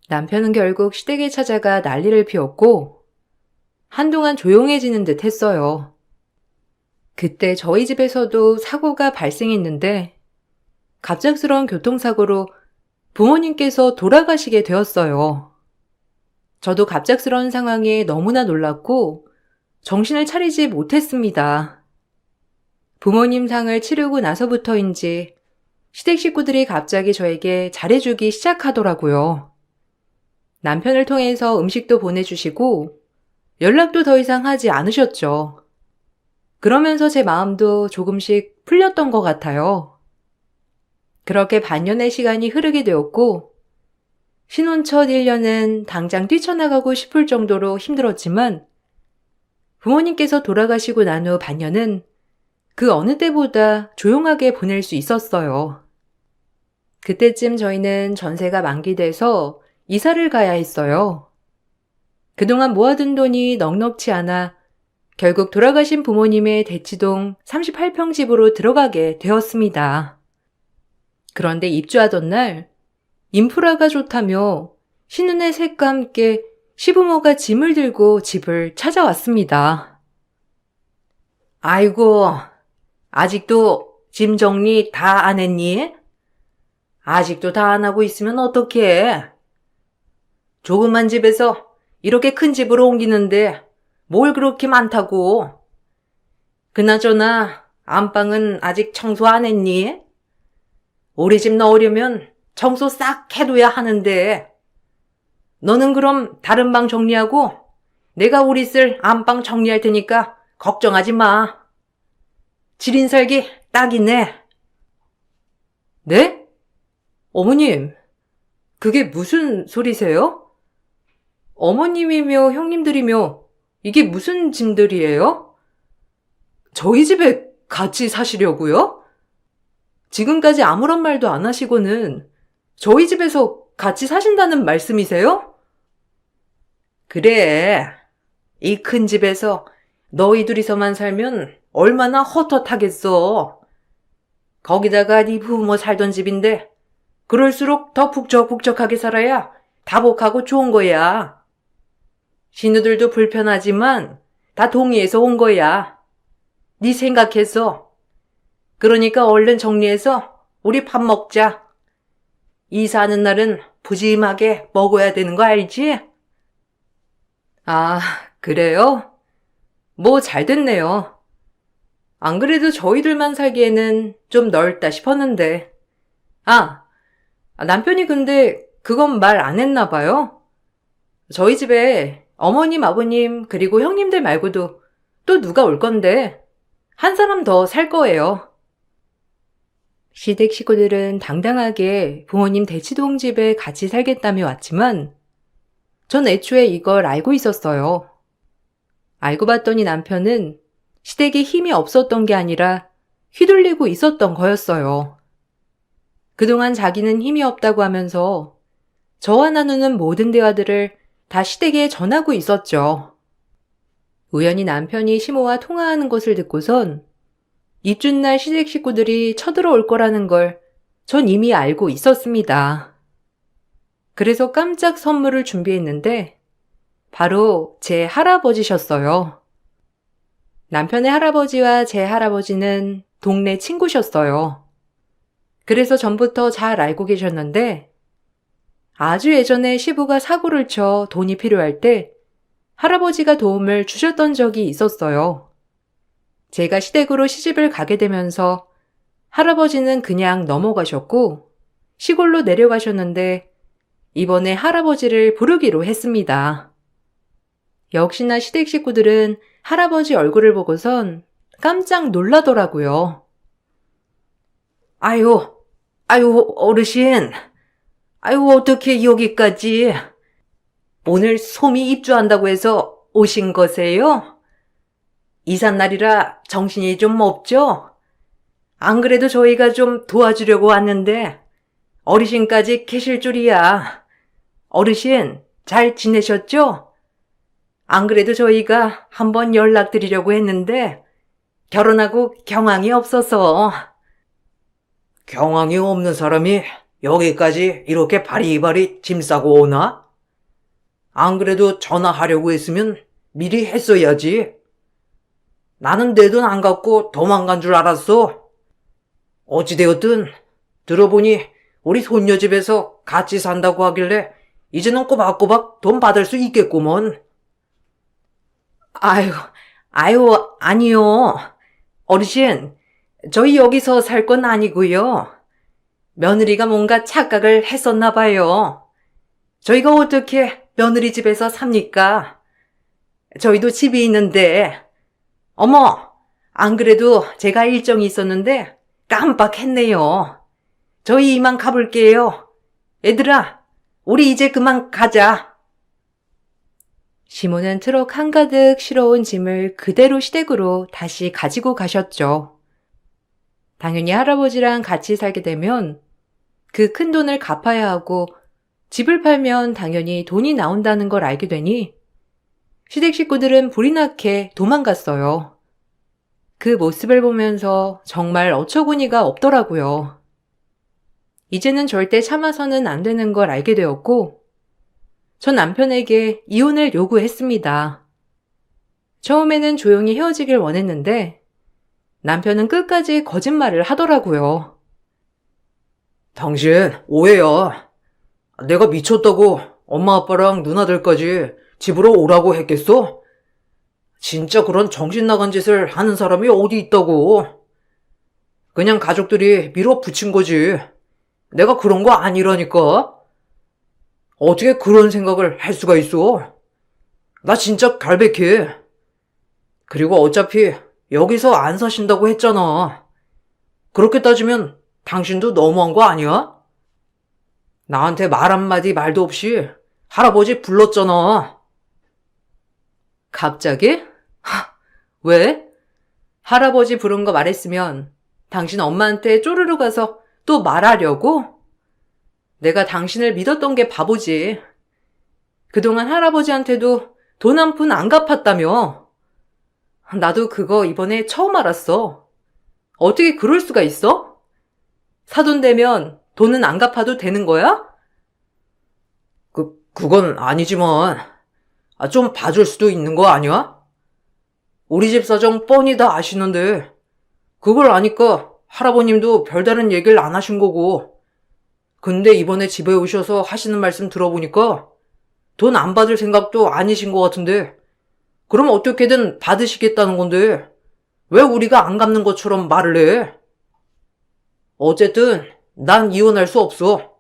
남편은 결국 시댁에 찾아가 난리를 피웠고 한동안 조용해지는 듯 했어요. 그때 저희 집에서도 사고가 발생했는데 갑작스러운 교통사고로 부모님께서 돌아가시게 되었어요. 저도 갑작스러운 상황에 너무나 놀랐고 정신을 차리지 못했습니다. 부모님 상을 치르고 나서부터인지 시댁 식구들이 갑자기 저에게 잘해주기 시작하더라고요. 남편을 통해서 음식도 보내주시고 연락도 더 이상 하지 않으셨죠. 그러면서 제 마음도 조금씩 풀렸던 것 같아요. 그렇게 반년의 시간이 흐르게 되었고 신혼 첫 1년은 당장 뛰쳐나가고 싶을 정도로 힘들었지만 부모님께서 돌아가시고 난 후 반년은 그 어느 때보다 조용하게 보낼 수 있었어요. 그때쯤 저희는 전세가 만기돼서 이사를 가야 했어요. 그동안 모아둔 돈이 넉넉치 않아 결국 돌아가신 부모님의 대치동 38평 집으로 들어가게 되었습니다. 그런데 입주하던 날 인프라가 좋다며 신혼의 색과 함께 시부모가 짐을 들고 집을 찾아왔습니다. 아이고, 아직도 짐 정리 다 안 했니? 아직도 다 안 하고 있으면 어떡해? 조그만 집에서 이렇게 큰 집으로 옮기는데 뭘 그렇게 많다고? 그나저나 안방은 아직 청소 안 했니? 우리 집 넣으려면 청소 싹 해둬야 하는데. 너는 그럼 다른 방 정리하고 내가 우리 쓸 안방 정리할 테니까 걱정하지 마. 7인 살기 딱이네. 네? 어머님, 그게 무슨 소리세요? 어머님이며 형님들이며 이게 무슨 짐들이에요? 저희 집에 같이 사시려고요? 지금까지 아무런 말도 안 하시고는 저희 집에서 같이 사신다는 말씀이세요? 그래. 이 큰 집에서 너희 둘이서만 살면 얼마나 헛헛하겠어. 거기다가 네 부모 살던 집인데 그럴수록 더 북적북적하게 살아야 다복하고 좋은 거야. 신우들도 불편하지만 다 동의해서 온 거야. 네 생각해서. 그러니까 얼른 정리해서 우리 밥 먹자. 이사하는 날은 푸짐하게 먹어야 되는 거 알지? 아, 그래요? 뭐 잘 됐네요. 안 그래도 저희들만 살기에는 좀 넓다 싶었는데. 남편이 근데 그건 말 안 했나 봐요. 저희 집에 어머님, 아버님, 그리고 형님들 말고도 또 누가 올 건데 한 사람 더 살 거예요. 시댁 식구들은 당당하게 부모님 대치동 집에 같이 살겠다며 왔지만 전 애초에 이걸 알고 있었어요. 알고 봤더니 남편은 시댁에 힘이 없었던 게 아니라 휘둘리고 있었던 거였어요. 그동안 자기는 힘이 없다고 하면서 저와 나누는 모든 대화들을 다 시댁에 전하고 있었죠. 우연히 남편이 시모와 통화하는 것을 듣고선 입주날 시댁 식구들이 쳐들어올 거라는 걸 전 이미 알고 있었습니다. 그래서 깜짝 선물을 준비했는데 바로 제 할아버지셨어요. 남편의 할아버지와 제 할아버지는 동네 친구셨어요. 그래서 전부터 잘 알고 계셨는데 아주 예전에 시부가 사고를 쳐 돈이 필요할 때 할아버지가 도움을 주셨던 적이 있었어요. 제가 시댁으로 시집을 가게 되면서 할아버지는 그냥 넘어가셨고 시골로 내려가셨는데 이번에 할아버지를 부르기로 했습니다. 역시나 시댁 식구들은 할아버지 얼굴을 보고선 깜짝 놀라더라고요. 아유, 어르신. 아유, 어떻게 여기까지? 오늘 솜이 입주한다고 해서 오신 거세요? 이삿날이라 정신이 좀 없죠? 안 그래도 저희가 좀 도와주려고 왔는데 어르신까지 계실 줄이야. 어르신, 잘 지내셨죠? 안 그래도 저희가 한번 연락드리려고 했는데 결혼하고 경황이 없어서. 경황이 없는 사람이 여기까지 이렇게 바리바리 짐 싸고 오나? 안 그래도 전화하려고 했으면 미리 했어야지. 나는 내 돈 안 갖고 도망간 줄 알았어. 어찌되었든 들어보니 우리 손녀 집에서 같이 산다고 하길래 이제는 꼬박꼬박 돈 받을 수 있겠구먼. 아유, 아니요. 어르신, 저희 여기서 살 건 아니고요. 며느리가 뭔가 착각을 했었나 봐요. 저희가 어떻게 며느리 집에서 삽니까? 저희도 집이 있는데. 어머, 안 그래도 제가 일정이 있었는데 깜빡했네요. 저희 이만 가볼게요. 얘들아, 우리 이제 그만 가자. 시모는 트럭 한가득 실어온 짐을 그대로 시댁으로 다시 가지고 가셨죠. 당연히 할아버지랑 같이 살게 되면 그 큰 돈을 갚아야 하고 집을 팔면 당연히 돈이 나온다는 걸 알게 되니 시댁 식구들은 불이 나게 도망갔어요. 그 모습을 보면서 정말 어처구니가 없더라고요. 이제는 절대 참아서는 안 되는 걸 알게 되었고 전 남편에게 이혼을 요구했습니다. 처음에는 조용히 헤어지길 원했는데 남편은 끝까지 거짓말을 하더라고요. 당신 오해야. 내가 미쳤다고 엄마 아빠랑 누나들까지 집으로 오라고 했겠어? 진짜 그런 정신 나간 짓을 하는 사람이 어디 있다고. 그냥 가족들이 밀어붙인 거지. 내가 그런 거 아니라니까. 어떻게 그런 생각을 할 수가 있어? 나 진짜 결백해. 그리고 어차피 여기서 안 사신다고 했잖아. 그렇게 따지면 당신도 너무한 거 아니야? 나한테 말 한마디 말도 없이 할아버지 불렀잖아. 갑자기? 왜? 할아버지 부른 거 말했으면 당신 엄마한테 쪼르르 가서 또 말하려고? 내가 당신을 믿었던 게 바보지. 그동안 할아버지한테도 돈 한 푼 안 갚았다며. 나도 그거 이번에 처음 알았어. 어떻게 그럴 수가 있어? 사돈 되면 돈은 안 갚아도 되는 거야? 그건 아니지만, 좀 봐줄 수도 있는 거 아니야? 우리 집 사정 뻔히 다 아시는데, 그걸 아니까 할아버님도 별다른 얘기를 안 하신 거고, 근데 이번에 집에 오셔서 하시는 말씀 들어보니까 돈 안 받을 생각도 아니신 것 같은데, 그럼 어떻게든 받으시겠다는 건데, 왜 우리가 안 갚는 것처럼 말을 해? 어쨌든 난 이혼할 수 없어.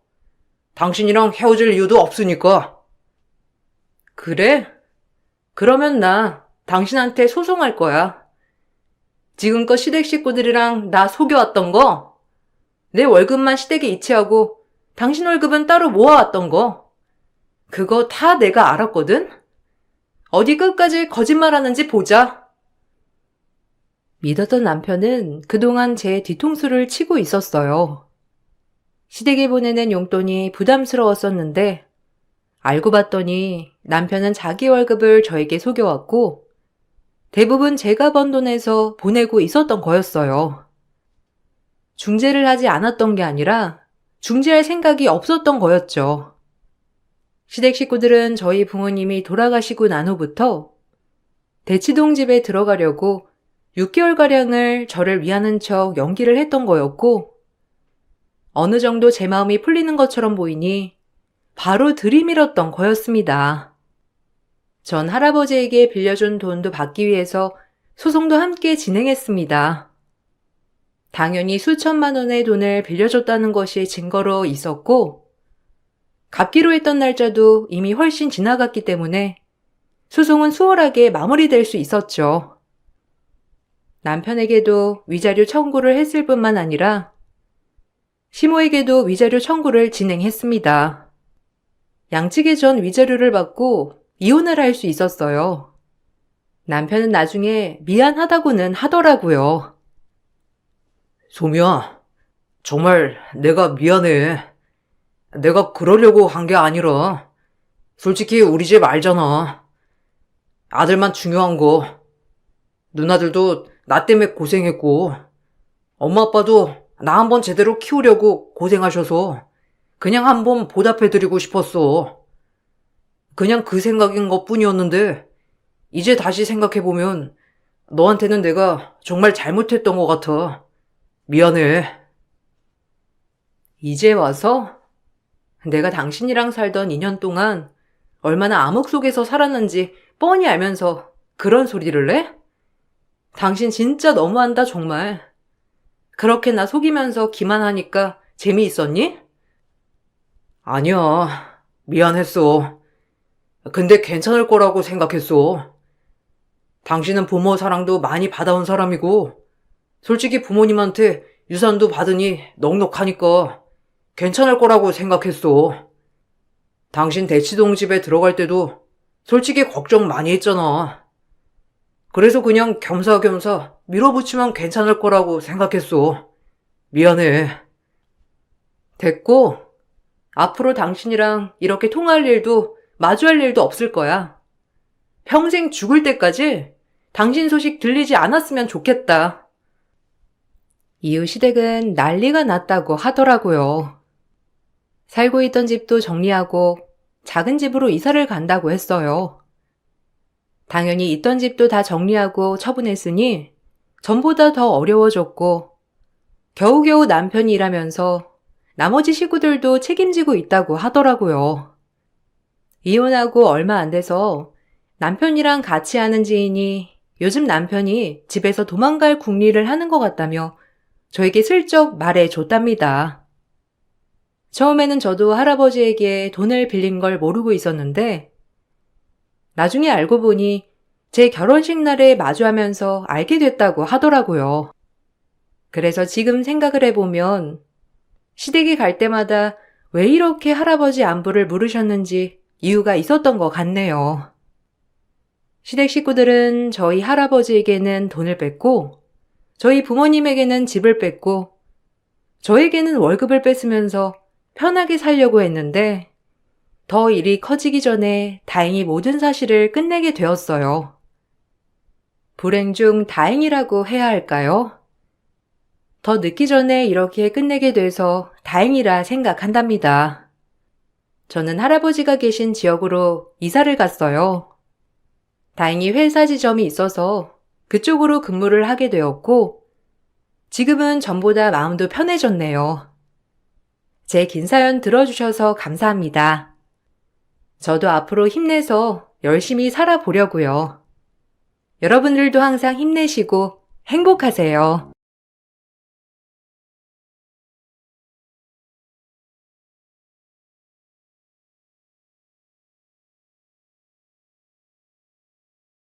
당신이랑 헤어질 이유도 없으니까. 그래? 그러면 나 당신한테 소송할 거야. 지금껏 시댁 식구들이랑 나 속여왔던 거, 내 월급만 시댁에 이체하고 당신 월급은 따로 모아왔던 거, 그거 다 내가 알았거든? 어디 끝까지 거짓말하는지 보자. 믿었던 남편은 그동안 제 뒤통수를 치고 있었어요. 시댁에 보내는 용돈이 부담스러웠었는데 알고 봤더니 남편은 자기 월급을 저에게 속여왔고 대부분 제가 번 돈에서 보내고 있었던 거였어요. 중재를 하지 않았던 게 아니라 중재할 생각이 없었던 거였죠. 시댁 식구들은 저희 부모님이 돌아가시고 난 후부터 대치동 집에 들어가려고 6개월가량을 저를 위하는 척 연기를 했던 거였고 어느 정도 제 마음이 풀리는 것처럼 보이니 바로 들이밀었던 거였습니다. 전 할아버지에게 빌려준 돈도 받기 위해서 소송도 함께 진행했습니다. 당연히 수천만 원의 돈을 빌려줬다는 것이 증거로 있었고 갚기로 했던 날짜도 이미 훨씬 지나갔기 때문에 소송은 수월하게 마무리될 수 있었죠. 남편에게도 위자료 청구를 했을 뿐만 아니라 시모에게도 위자료 청구를 진행했습니다. 양측의 전 위자료를 받고 이혼을 할 수 있었어요. 남편은 나중에 미안하다고는 하더라고요. 소미야, 정말 내가 미안해. 내가 그러려고 한 게 아니라, 솔직히 우리 집 알잖아. 아들만 중요한 거. 누나들도 나 때문에 고생했고, 엄마 아빠도 나 한번 제대로 키우려고 고생하셔서 그냥 한번 보답해드리고 싶었어. 그냥 그 생각인 것 뿐이었는데, 이제 다시 생각해보면 너한테는 내가 정말 잘못했던 것 같아. 미안해. 이제 와서 내가 당신이랑 살던 2년 동안 얼마나 암흑 속에서 살았는지 뻔히 알면서 그런 소리를 해? 당신 진짜 너무한다, 정말. 그렇게 나 속이면서 기만하니까 재미있었니? 아니야. 미안했어. 근데 괜찮을 거라고 생각했어. 당신은 부모 사랑도 많이 받아온 사람이고, 솔직히 부모님한테 유산도 받으니 넉넉하니까 괜찮을 거라고 생각했어. 당신 대치동 집에 들어갈 때도 솔직히 걱정 많이 했잖아. 그래서 그냥 겸사겸사 밀어붙이면 괜찮을 거라고 생각했어. 미안해. 됐고, 앞으로 당신이랑 이렇게 통화할 일도 마주할 일도 없을 거야. 평생 죽을 때까지 당신 소식 들리지 않았으면 좋겠다. 이후 시댁은 난리가 났다고 하더라고요. 살고 있던 집도 정리하고 작은 집으로 이사를 간다고 했어요. 당연히 있던 집도 다 정리하고 처분했으니 전보다 더 어려워졌고 겨우겨우 남편이 일하면서 나머지 식구들도 책임지고 있다고 하더라고요. 이혼하고 얼마 안 돼서 남편이랑 같이 하는 지인이 요즘 남편이 집에서 도망갈 궁리를 하는 것 같다며 저에게 슬쩍 말해줬답니다. 처음에는 저도 할아버지에게 돈을 빌린 걸 모르고 있었는데 나중에 알고 보니 제 결혼식 날에 마주하면서 알게 됐다고 하더라고요. 그래서 지금 생각을 해보면 시댁에 갈 때마다 왜 이렇게 할아버지 안부를 물으셨는지 이유가 있었던 것 같네요. 시댁 식구들은 저희 할아버지에게는 돈을 뺐고 저희 부모님에게는 집을 뺐고 저에게는 월급을 뺐으면서 편하게 살려고 했는데 더 일이 커지기 전에 다행히 모든 사실을 끝내게 되었어요. 불행 중 다행이라고 해야 할까요? 더 늦기 전에 이렇게 끝내게 돼서 다행이라 생각한답니다. 저는 할아버지가 계신 지역으로 이사를 갔어요. 다행히 회사 지점이 있어서 그쪽으로 근무를 하게 되었고 지금은 전보다 마음도 편해졌네요. 제 긴 사연 들어주셔서 감사합니다. 저도 앞으로 힘내서 열심히 살아보려고요. 여러분들도 항상 힘내시고 행복하세요.